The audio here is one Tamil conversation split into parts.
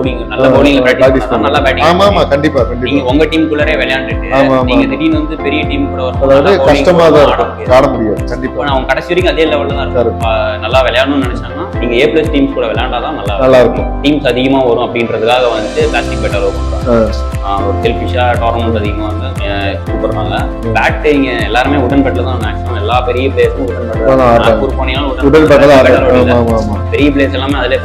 பவுலிங் நல்ல பவுலிங் பிராக்டிஸ் பண்ணா நல்லா பேட்டிங். ஆமா ஆமா கண்டிப்பா கண்டிப்பா. நீங்க உங்க டீமுக்குள்ளே விளையாண்டுட்டு நீங்க திடீர்னு வந்து பெரிய டீம் கூட அதாவது கஷ்டமா தான் ஆட முடியாது. கண்டிப்பா அவங்க கடைசி வரைக்கும் அதே லெவல்ல தான் இருக்காங்க. நல்லா விளையாடணும்னு நினைச்சாங்கன்னா நீங்க A+ டீம்ஸ் கூட விளையாண்டாதான் நல்லா இருக்கும். டீம்ஸ் அதிகமா வரும் அப்படின்றதுக்காக வந்து பிளாஸ்டிக் பேட் அலோவ் பண்றாங்க. ஒரு செல்ஃபிஷா டோர்னமெண்ட் அதிகமா வந்து கூப்பிடுறாங்க. பேட் இங்க எல்லாருமே உடன் பேட்ல தான் மேக்ஸிமம் எல்லா பெரிய பிளேயர்ஸும் உடன் பேட் பெரிய பிளேயர்ஸ் எல்லாமே அதுல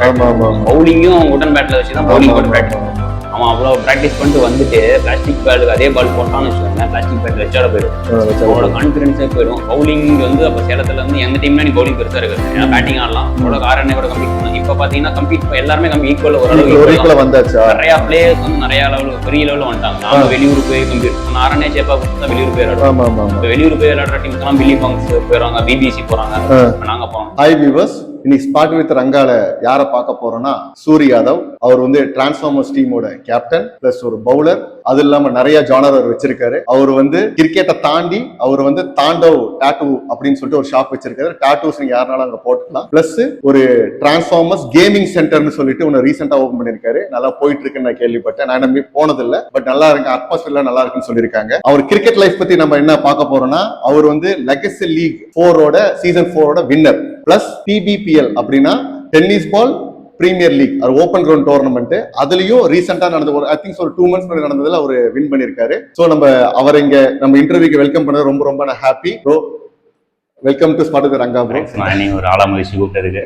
பவுலிங்கும் உடன் பேட்ல வச்சுதான் பவுலிங் போட்டு பிராக்டிஸ். அவன் அவ்வளோ ப்ராக்டிஸ் பண்ணிட்டு வந்துட்டு பிளாஸ்டிக் பேட்டுக்கு அதே பால் போட்டான்னு வச்சுக்கோங்க, பிளாஸ்டிக் பேட் வச்சாட போயிடும். அவங்களோட கான்ஃபிடன்ஸே போயிடும். பவுலிங் வந்து அப்போ சேலத்துல வந்து எந்த டீம்ல நீ பவுலிங் பெருசா இருக்காது, ஏன்னா பேட்டிங் ஆடலாம். அவ்வளோ ஆர்என்ஏ கூட கம்ப்ளீட் பண்ணலாம். இப்போ பார்த்தீங்கன்னா கம்ப்ளீட் எல்லாருமே ஈக்குவல் ஓரளவு வந்தாச்சு. நிறைய பிளேயர்ஸ் வந்து நிறைய லெவல் பெரிய லெவலில் வந்துட்டாங்க. நாம வெளியூர் போய் கம்ப்ளீட் ஆர்என்ஏ சேப்பா கொடுத்தா வெளியூர் போய் விளையாடுவோம். இப்போ வெளியூர் போய் விளையாடுற டீம்ஸ் எல்லாம் பில்லி பங்க்ஸ் போயிடுறாங்க, பிபிசி போறாங்க, நாங்க போறோம். ஹாய் வியூவர்ஸ், இன்னைக்கு ஸ்பாட் வித் ரங்கால யாரை பார்க்க போறோம்னா சூரிய யாதவ். அவர் வந்து டிரான்ஸ்ஃபார்மர்ஸ் டீமோட கேப்டன் பிளஸ் ஒரு பவுலர். அது இல்லாம நிறைய ஜானர் அவர் வச்சிருக்காரு. அவர் வந்து கிரிக்கெட்டை தாண்டி அவர் வந்து தாண்டவ் டாட்டூ அப்படின்னு சொல்லிட்டு ஒரு ஷாப் வச்சிருக்காரு. டாட்டூஸ் நீங்க யாருனாலும் அங்க போட்டுக்கலாம். பிளஸ் ஒரு டிரான்ஸ்ஃபார்மர்ஸ் கேமிங் சென்டர்னு சொல்லிட்டு ஒன்னு ரீசெண்டா ஓபன் பண்ணிருக்காரு. நல்லா போயிட்டு இருக்குன்னு நான் கேள்விப்பட்டேன். நான் நம்பி போனதில்லை, பட் நல்லா இருக்கு, அட்மாஸ்பியர்ல நல்லா இருக்குன்னு சொல்லியிருக்காங்க. அவர் கிரிக்கெட் லைஃப் பத்தி நம்ம என்ன பார்க்க போறோம்னா, அவர் வந்து லெகசி லீக் 4ஓட சீசன் 4ஓட வின்னர். பிளஸ் PBPL அப்படின்னா டென்னிஸ் பால் பிரீமியர் லீக், அது ஓப்பன் கிரவுண்ட் டோர்னமெண்ட். அதுலயும் ரீசெண்டா நடந்த ஒரு ஐ திங்க் ஒரு 2 months முன்னாடி நடந்ததுல அவர் வின் பண்ணிருக்காரு. சோ அவர் இங்க நம்ம இன்டர்வியூக்கு வெல்கம் பண்ணது ரொம்ப ரொம்ப நான் happy bro. Welcome to spot with Ranga bro. நீங்க ஒரு ஆளா மகிழ்ச்சி கூப்பிட்டதுக்கு.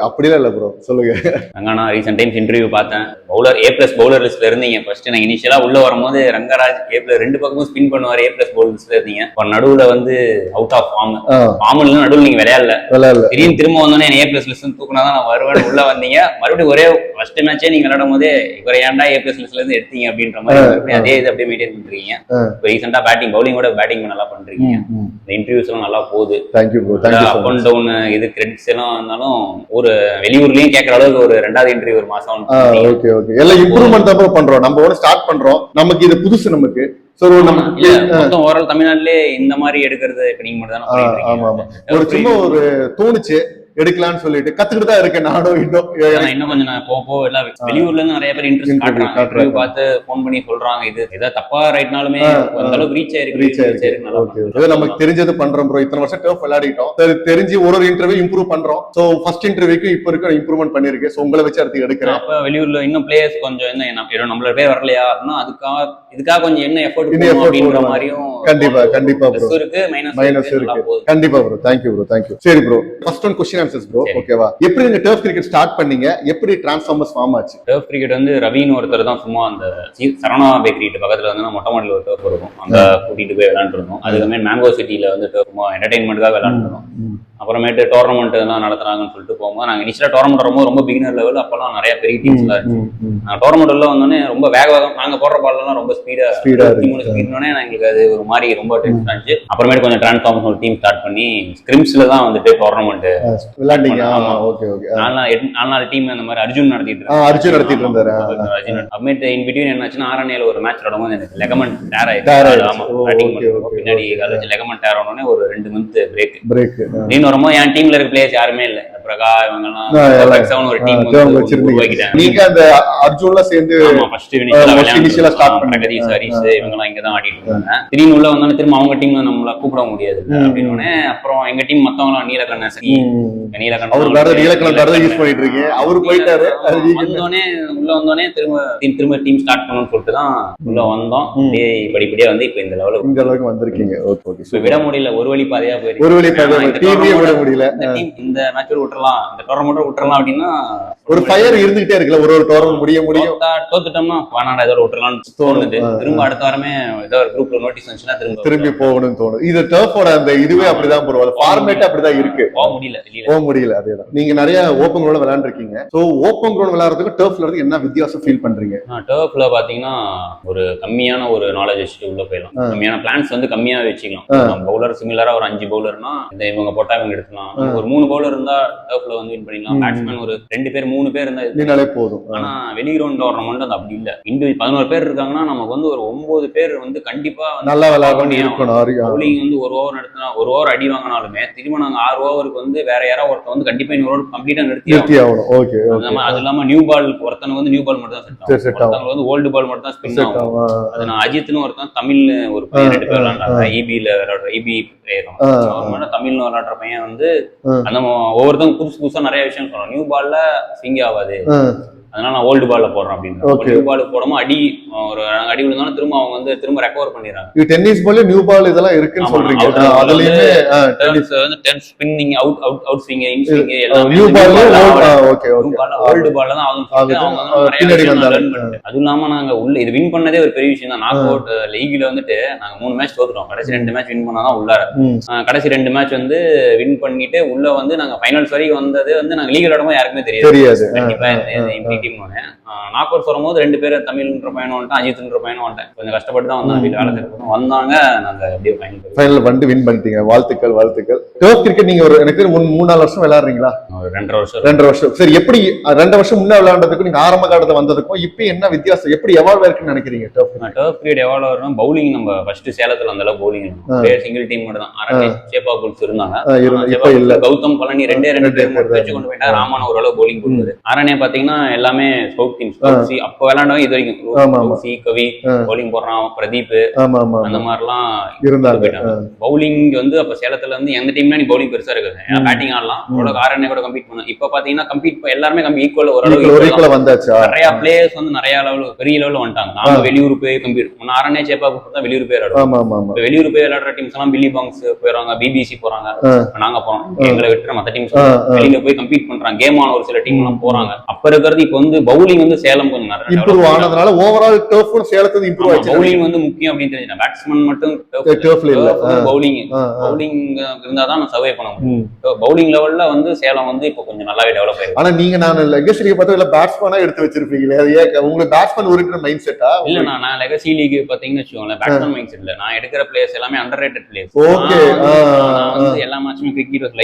அப்படிலாம் இல்ல ப்ரோ, சொல்லுங்க. ரங்கா ரீசெண்ட் டைம்ஸ் இன்டர்வியூ பார்த்தேன். பவுலர் A+ பவுலர் லிஸ்ட்ல இருந்தீங்க. ஃபர்ஸ்ட் நான் இனிஷியலா உள்ள வரும்போது ரங்கராஜ் A+ ரெண்டு பக்கமும் ஸ்பின் பண்ணுவார், A+ பவுலர் லிஸ்ட்ல இருந்தீங்க. இப்போ நடுவுல வந்து அவுட் ஆஃப் ஃபார்ம்ல நடுவுல நீங்க விளையாடல. திடீர்னு திரும்ப வந்தோடனே A+ லிஸ்ட் தூக்குனாதான் நான் வருவேன் உள்ள வந்தீங்க. மறுபடியும் ஒரே ஃபர்ஸ்ட் மேட்சே நீங்க விளையாடும் போதே இவரை ஏன்டா A+ லிஸ்ட்ல இருந்து எடுத்தீங்க அப்படின்ற மாதிரி அதே இது அப்படியே மெயின்டைன் பண்றீங்க. இப்போ ரீசெண்டா பவுலிங்கோட பேட்டிங் நல்லா பண்றீங்க. இந்த இன்டர்வியூஸ் எல்லாம் நல்லா போகுது. Thank you bro. Up and down இது கிரெடிட்ஸ் எல்லாம் இருந்தாலும் ஒரு வெளியூர்லயும் கேட்கற அளவுக்கு ஒரு 2வது இன்டர்வியூ ஒரு மாசம். ஓகே ஓகே, எல்லாம் இம்ப்ரூவ்மெண்ட் தான் பண்றோம். நம்ம ஒரு ஸ்டார்ட் பண்றோம், நமக்கு இது புதுசு. நமக்கு மொத்தம் ஓவரால் தமிழ்நாட்டிலே இந்த மாதிரி எடுக்கிறது இப்ப நீங்க மட்டும் தான். ஆமா ஆமா, ஒரு சும்மா ஒரு தோணுச்சு எடுக்கலாம்னு சொல்லிட்டு கத்துக்கிட்டு தான் இருக்கேன் நானும். இன்னும் கொஞ்சம் நான் போக எல்லாம் வெளியூர்ல இருந்து நிறைய பேர் இன்ட்ரெஸ்ட் காட்டுறாங்க, பார்த்து போன் பண்ணி சொல்றாங்க. இது ஏதாவது தப்பா ரைட்னாலுமே அந்த அளவுக்கு ரீச் ஆயிருக்கு. நமக்கு தெரிஞ்சது பண்றோம் ப்ரோ. இத்தனை வருஷம் டர்ஃப் விளையாடிட்டோம், தெரிஞ்சு ஒரு இன்டர்வியூ இம்ப்ரூவ் பண்றோம். சோ ஃபர்ஸ்ட் இன்டர்வியூக்கு இப்ப இருக்க இம்ப்ரூவ்மெண்ட் பண்ணிருக்கு. சோ உங்களை வச்சு அடுத்து எடுக்கிறேன். அப்ப வெளியூர்ல இன்னும் பிளேயர்ஸ் கொஞ்சம் என்ன நம்மள பேர் வரலையா அப்படின்னா இதுக்காக கொஞ்சம் என்ன எஃபோர்ட் அப்படின்ற மாதிரியும் கண்டிப்பா கண்டிப்பா ப்ரோ இருக்கு, மைனஸ் இருக்கு. கண்டிப்பா ப்ரோ, தேங்க்யூ ப்ரோ, தேங்க்யூ. சரி bro, first one question answers bro. ஓகேவா? எப்படி நீங்க டர்ஃப் கிரிக்கெட் ஸ்டார்ட் பண்ணீங்க? எப்படி டிரான்ஸ்ஃபார்மர்ஸ் ஃபார்ம் ஆச்சு? டர்ஃப் கிரிக்கெட் வந்து ரவின்னு ஒருத்தர் தான் சும்மா அந்த சரணா பேக்கரி பக்கத்துல வந்து மொட்டை மாடியில் ஒரு டர்ஃப் இருக்கும், அங்க கூட்டிட்டு போய் விளையாண்டுருந்தோம். அதுக்கப்புறமே மேங்கோ சிட்டில வந்து என்டர்டைன்மெண்ட்காக விளையாண்டுருந்தோம். அப்புறமேட்டு டோர்னமெண்ட் எல்லாம் நடத்துறாங்கன்னு சொல்லிட்டு போகும்போது நாங்கள் இனிஷியலா டோர்னமெண்ட் வரும்போது ரொம்ப பிகினர் லெவல், அப்பெல்லாம் நிறைய பெரிய டீம்ஸ் எல்லாம் இருந்துச்சு. நாங்கள் டோர்னமெண்ட் உள்ள வந்தோடனே ரொம்ப வேகம் நாங்கள் போடுற பால் எல்லாம் ரொம்ப ஸ்பீடா ஸ்பீட்னோடனே எங்களுக்கு அது ஒரு மாதிரி ரொம்ப டென்ஷன் ஆச்சு. அப்புறமேட்டு கொஞ்சம் டிரான்ஸ்ஃபார்மர்ஸ் ஒரு டீம் ஸ்டார்ட் பண்ணி ஸ்கிரிம்ஸ்ல தான் வந்துட்டு டோர்னமெண்ட் விளையாண்டீங்க. நாலு டீம் அந்த மாதிரி அர்ஜுன் நடத்திட்டு இருந்தாரு. அப்புறமேட்டு இன் பிட்வீன் என்னாச்சுன்னா ஆரணியில ஒரு மேட்ச் விளையாடும்போது எனக்கு லெகமெண்ட் டேர் ஆயிடுச்சு. பின்னாடி லெகமெண்ட் டேர் ஆனோடனே ஒரு 2 month பிரேக். வரும்போது என் டீம்ல இருக்க பிளேயர்ஸ் யாருமே இல்ல. பிரகா இவங்க எல்லாம் ஒரு டீம் உருவாக்கிட்டாங்க. நீங்க அந்த அர்ஜுன்ல சேர்ந்து ஃபர்ஸ்ட் இனிஷியலா ஸ்டார்ட் பண்ண பிரகதீஷ் ஹரிஷ் இவங்க எல்லாம் இங்க தான் ஆடிட்டு இருந்தாங்க. திடீர்னு உள்ள வந்தாலும் திரும்ப அவங்க டீம்ல நம்மள கூப்பிட முடியாது அப்படின்னு அப்புறம் எங்க டீம் மத்தவங்க நீலகண்ணன் யூஸ் பண்ணிட்டு இருக்கேன். அவரு போயிட்டாரு. உள்ள வந்தோடனே திரும்ப டீம் ஸ்டார்ட் பண்ணணும்னு சொல்லிட்டு தான் உள்ள வந்தோம். படிப்படியா வந்து இப்ப இந்த லெவலுக்கு வந்திருக்கீங்க. விட முடியல, ஒரு வழி பாதையா போயிருக்கு. விட முடியல. இந்த மேட்ச் விட்டுறலாம், இந்த டோர்னமெண்ட் விட்டுறலாம் அப்படின்னா ஒரு ஃபயர் இருந்துகிட்டே இருக்குல்ல. ஒரு டோர்னமெண்ட் முடியும் தோத்துட்டோம்னா வானாடா ஏதோ விட்டுறலாம்னு தோணுது. திரும்ப அடுத்த வாரமே ஏதோ ஒரு குரூப்ல நோட்டீஸ் வந்துச்சுன்னா திரும்பி போகணும்னு தோணும். இது டர்ஃபோட அந்த இதுவே அப்படிதான் போறோம். ஃபார்மேட் அப்படிதான் இருக்கு. போக முடியல. அதேதான். நீங்க நிறைய ஓப்பன் கிரவுண்ட்ல விளையாண்டுருக்கீங்க. சோ ஓப்பன் கிரவுண்ட் விளையாடுறதுக்கு டர்ஃப்ல இருந்து என்ன வித்தியாசம் ஃபீல் பண்றீங்க? டர்ஃப்ல பாத்தீங்கன்னா ஒரு கம்மியான ஒரு நாலேஜ் வச்சுட்டு உள்ள போயிடலாம். கம்மியான பிளான்ஸ் வந்து கம்மியா வச்சுக்கலாம். பவுலர் சிமிலரா ஒரு 5 பவுலர்னா இவங்க போட்டா பேட்டிங் எடுக்கலாம். ஒரு 3 பவுலர் இருந்தா டர்ஃப்ல வந்து வின் பண்ணிடலாம். பேட்ஸ்மேன் ஒரு 2 பேர் 3 பேர் இருந்தா போதும். ஆனா வெளி கிரவுண்ட் டோர்னமெண்ட் அது அப்படி இல்ல. இண்டிவிஜுவல் 11 பேர் இருக்காங்கன்னா நமக்கு வந்து ஒரு 9 பேர் வந்து கண்டிப்பா நல்லா விளையாடணும். பவுலிங் வந்து ஒரு ஓவர் நடத்தினா ஒரு ஓவர் அடி வாங்கினாலுமே திரும்ப நாங்க 6 ஓவருக்கு வந்து வேற யாராவது ஒருத்தர் வந்து கண்டிப்பா இன்னொரு ஓவர் கம்ப்ளீட்டா நிறுத்தி ஆகணும். ஓகே. அது இல்லாம நியூ பால் ஒருத்தனுக்கு வந்து நியூ பால் மட்டும் தான் செட் ஆகும். ஒருத்தவங்க வந்து ஓல்டு பால் மட்டும் தான் ஸ்பின் ஆகும். அது நான் அஜித்னு ஒருத்தன் தமிழ்னு ஒரு பையன் 2 பேர் விளையாண்டாங்க. EBல விளையாடுற EB பிளேயர். அவர் தமிழ்னு விளையாடுற பையன் வந்து அந்த ஒவ்வொருத்தவங்க புதுசா நிறைய விஷயம் சொல்றாங்க. நியூ பால்ல ஸ்விங் ஆகாது, அதனால நான் ஓல்டு பால்ல போடுறேன் அப்படின்னு. நியூ பால் போடாம ஒரு அடி விழுந்தாலும் திரும்ப அவங்க வந்து திரும்ப ரெக்கவர் பண்ணிடுறாங்க. டென்னிஸ் பால் நியூ பால் இதெல்லாம் இருக்குன்னு சொல்றீங்க. அதுலயுமே டென்னிஸ் வந்து 10 spinning out swing in swing எல்லாம் new ball. Okay okay. Old பால்ல தான் அவங்க நிறைய லர்ன் பண்ணிட்டு. அதுவும் இல்லாம நாங்க உள்ள இது வின் பண்ணதே ஒரு பெரிய விஷயம் தான். நாக் அவுட் லீக்ல வந்துட்டு நாங்க 3 மேட்ச் தோத்துட்டோம். கடைசி 2 மேட்ச் வின் பண்ணாதான் உள்ளார. கடைசி 2 மேட்ச் வந்து வின் பண்ணிட்டு உள்ள வந்து நாங்க ஃபைனல்ஸ் வரைக்கும் வந்தது வந்து நாங்க லீக் விளையாடும்போது யாருக்குமே தெரியாது. கண்டிப்பா டீம் நாக் அவுட் வரும்போது 2 பேர் தமிழ்ன்ற பையனும் வந்துட்டான், அஜித்ன்ற பையனும் வந்துட்டேன். கொஞ்சம் கஷ்டப்பட்டு தான் வந்தாங்க. வீட்டு வேலை செய்யறதும் வந்தாங்க. நாங்க அப்படியே ஃபைனல் பண்ணிட்டு வின் பண்ணிட்டீங்க. வாழ்த்துக்கள் வாழ்த்துக்கள். டர்ஃப் கிரிக்கெட் நீங்க ஒரு எனக்கு 3-4 வருஷம் விளையாடுறீங்களா? ஒரு 2.5 வருஷம். சரி, எப்படி 2 வருஷம் முன்ன விளையாண்டதுக்கும் நீங்க ஆரம்ப காலத்துல வந்ததுக்கும் இப்ப என்ன வித்தியாசம்? எப்படி எவால்வ் ஆயிருக்குன்னு நினைக்கிறீங்க? டர்ஃப் கிரிக்கெட் எவால்வ் ஆகுறோம். பவுலிங் நம்ம ஃபர்ஸ்ட் சேலத்துல அந்த அளவுக்கு பவுலிங் சிங்கிள் டீம் மட்டும் தான். அரண்ய சேப்பா புல்ஸ் இருந்தாங்க. இப்ப இல்ல. கௌதம் பழனி 2 பேர் மட்டும் வச்சு கொண்டு போயிட்டா. ராமன் ஓரளவு பவுலிங் கொடுத்தாரு. அரண்ய பாத்தீங்கன்னா எல்லாமே ஸ்கவுட் டீம். அப்ப விளையாண்டவங்க இது வரைக்கும் கவி பவுலிங் போடுறான், பிரதீப் அந்த மாதிரி எல்லாம் இருந்தாங்க. பவுலிங் வந்து அப்ப சேலத்துல இருந்து எந்த டீம்ல நீ பவுலிங் பெருசா இருக்காது. ஏன்னா பேட்டிங் ஆடலாம். ஆர்என்ஏ கூட கம்பீட் பண்ண. இப்ப பாத்தீங்கன்னா கம்பீட் எல்லாருமே ஈக்குவல் ஓரளவு வந்தாச்சு. நிறைய பிளேயர்ஸ் வந்து நிறைய லெவல் பெரிய லெவல்ல வந்துட்டாங்க. நாம வெளியூர் போய் கம்பீட் ஆர்என்ஏ சேப்பா தான் வெளியூர் போய் விளையாடுவோம். வெளியூர் போய் விளையாடுற டீம்ஸ் எல்லாம் பில்லி பாங்ஸ் போயிடுறாங்க, பிபிசி போறாங்க, நாங்க போறோம். எங்களை விட்டு மத்த டீம்ஸ் வெளியில போய் கம்பீட் பண்றாங்க. கேம் ஆன ஒரு சில டீம் எல்லாம் போறாங்க. அப்ப இருக்கிறது இப்ப வந்து பவுலிங் வந்து சேலம் கொஞ்சம் இம்ப்ரூவ் ஆனதுனால ஓவரால் டர்ஃப் சேலத்துல இம்ப்ரூவ் ஆச்சு. பவுலிங் வந்து முக்கியம் அப்படின்னு தெரிஞ்சா பேட்ஸ்மேன் மட்டும் டர்ஃப்ல இல்ல, பவுலிங் இருந்தாதான் நான் சர்வே பண்ண முடியும். பவுலிங் லெவல்ல வந்து சேலம் வந்து இப்போ கொஞ்சம் நல்லாவே டெவலப் ஆயிருக்கு. ஆனா நீங்க நான் லெகசி லீக் பார்த்தா இல்ல பேட்ஸ்மேனா எடுத்து வச்சிருப்பீங்களே, அது ஏன் உங்களுக்கு பேட்ஸ்மேன் இருக்கிற மைண்ட் செட்டா? இல்ல நான் லெகசி லீக் பாத்தீங்கன்னா வச்சுக்கோங்களேன், பேட்ஸ்மேன் மைண்ட் செட் இல்ல. நான் எடுக்கிற பிளேயர்ஸ் எல்லாமே அண்டர் ரேட்டட் பிளேயர்ஸ். ஓகே. வந்து எல்லா மேட்சுமே கிரிக்கெட்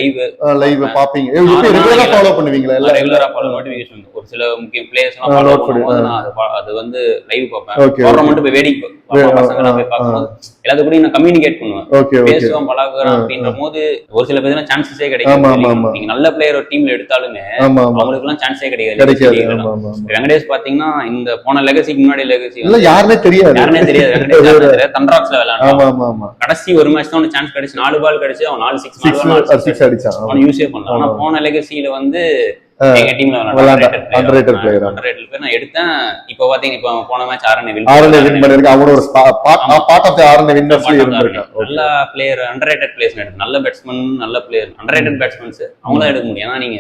லைவ் பாப்பீங்க. ரெகுலரா ஃபாலோ பண்ணுவீங்களா? எல்லாம் ரெகுலரா ஃபாலோ நோட்டிஃபிகேஷன் ஒரு சில முக்கிய பிளேயர்ஸ் எல்லாம் ஃபாலோ பண்ணும்போது நான் அது வந்து லைவ் பார்ப்பேன். டோர்னமெண்ட் போய் வேடிக்கை பசங்க போய் பார்க்கும்போது எல்லாத்து கூட நான் கம்யூனிகேட் பண்ணுவேன், பேசுவோம், பழகுறோம் அப்படின்ற போது ஒரு சில பேருக்கு சான்சஸே கிடைக்கும். நீங்க நல்ல பிளேயர் ஒரு டீம்ல எடுத்தாலுமே அவங்களுக்கு எல்லாம் சான்ஸே கிடைக்காது. வெங்கடேஷ் பாத்தீங்கன்னா இந்த போன லெகசிக்கு முன்னாடி லெகசி யாருனே தெரியாது. வெங்கடேஷ் தண்டராக்ஸ்ல விளையாடுறான். கடைசி ஒரு மேட்ச் தான் சான்ஸ் கிடைச்சு, 4 பால் கிடைச்சு அவன் 4 6 அடிச்சான். அவன் யூஸே பண்ணலாம். ஆனா போன லெகசியில வந்து எங்க டீம்ல அண்டர் ரேட்டட் பிளேயர் நான் எடுத்தேன். இப்போ பாத்தீங்க, இப்போ போன மேட்ச் ஆர்என்ஏ வின் பண்ணிருக்கு. அவனோட ஒரு பார்ட் ஆஃப் தி ஆர்என்ஏ வின்னர்ஸ்ல இருந்திருக்கான். நல்ல பிளேயர் அண்டர் ரேட்டட் பிளேயர்ஸ் எடுத்து நல்ல பேட்ஸ்மேன், நல்ல பிளேயர் அண்டர் ரேட்டட் பேட்ஸ்மேன்ஸ் அவங்கள எடுக்க முடியும். ஏன்னா நீங்க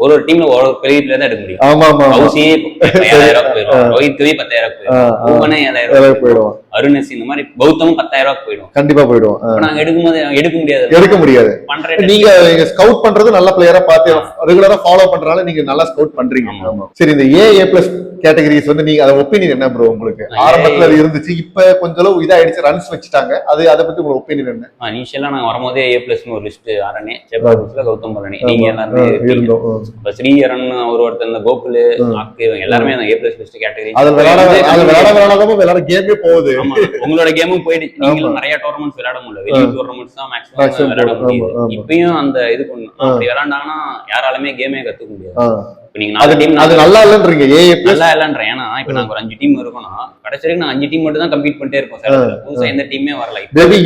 ஒரு டீம்ல ஒரு பெரிய பிளேயர் தான் எடுக்க முடியும். ஆமா ஆமா. கௌசியே 10,000 போயிடும், ரோஹித் கவி 10,000 போயிடும், பூவனே 7,000 போயிடும், அருணசி இந்த மாதிரி கௌதம் 10,000 போயிடும். கண்டிப்பா போயிடும். நாங்க எடுக்கும்போது எடுக்க முடியாது. நீங்க ஸ்கவுட் பண்றது நல்ல பிளேயரா பார்த்து ரெகுலரா ஃபாலோ பண்றனால நீங்க நல்லா ஸ்கவுட் பண்றீங்க. சரி, இந்த A+ கேட்டகரிஸ் வந்து நீங்க அத ஒபினியன் என்ன ப்ரோ உங்களுக்கு? ஆரம்பத்துல அது இருந்துச்சு, இப்ப கொஞ்சம் அளவு இதாயிடுச்சு, ரன்ஸ் வச்சுட்டாங்க. அத பத்தி உங்களுக்கு ஒபினியன் என்ன? இனிஷியலா நாங்க வரும்போதே A+ ஒரு லிஸ்ட் ஆர்என்ஏ, சேப்பா புல்ஸ்ல கௌதம் பழனி, நீங்க எல்லாரும் இருந்தோம். இப்ப ஸ்ரீஹரன் ஒருத்தர், இந்த கோகுல், எல்லாருமே அந்த A+ லிஸ்ட் கேட்டகரி. அது விளையாட கேமே போகுது. உங்களோட கேமும் போயிடுச்சு. நீங்களும் நிறைய டோர்னமெண்ட்ஸ் விளையாட முடியல. வெளியூ டோர்னமெண்ட்ஸ் தான் மேக்ஸிமம் விளையாட முடியுது. இப்பயும் அந்த இது பண்ணணும். அப்படி விளையாண்டாங்கன்னா யாராலுமே கேமே கத்துக்க முடியாது. நல்லா இல்லன்றீங்க. நல்லா இல்லன்றேன். ஏன்னா இப்ப நாங்க ஒரு 5 டீம் இருக்கோம்னா கடைசி வரைக்கும் நான் 5 டீம் மட்டும் தான் கம்பீட் பண்ணிட்டே இருப்போம். புதுசா எந்த டீமே வரல.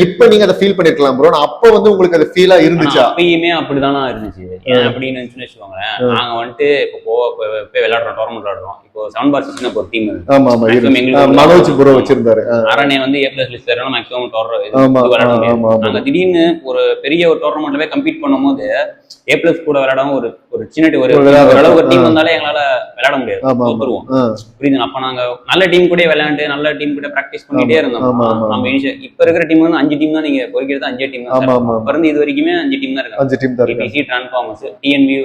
இப்ப நீங்க அதை ஃபீல் பண்ணிருக்கலாம் ப்ரோ. அப்ப வந்து உங்களுக்கு அது ஃபீலா இருந்துச்சா? அப்பயுமே அப்படிதானா இருந்துச்சு. ஏன் அப்படின்னு வச்சுக்கோங்களேன், நாங்க வந்துட்டு இப்போ போய் விளையாடுறோம், டோர்னமெண்ட் விளையாடுறோம். இப்போ 7/16 ஒரு டீம் மனோஜ் ப்ரோ வச்சிருந்தாரு. ஆர்என்ஏ வந்து A+ லிஸ்ட் வரணும் மேக்ஸிமம் நாங்க திடீர்னு ஒரு பெரிய ஒரு டோர்னமெண்ட்ல போய் கம்பீட் பண்ணும்போது A+ கூட விளையாடாம ஒரு சின்ன ஒரு டீம் வந்தாலே எங்களால விளையாட முடியாது, புரியுது? அப்ப நாங்க நல்ல டீம் கூட விளையாண்டு விளையாண்டு நல்ல டீம் கிட்ட பிராக்டிஸ் பண்ணிட்டே இருந்தோம். நம்ம இப்ப இருக்கிற டீம் வந்து 5 டீம் தான், நீங்க பொறுக்கிறது 5 டீம் தான். அப்ப இருந்து இது வரைக்குமே 5 டீம் தான் இருக்காங்க. 5 டீம் தான் இருக்கு. டிபிசி, டிரான்ஸ்ஃபார்மர்ஸ், டிஎன்வி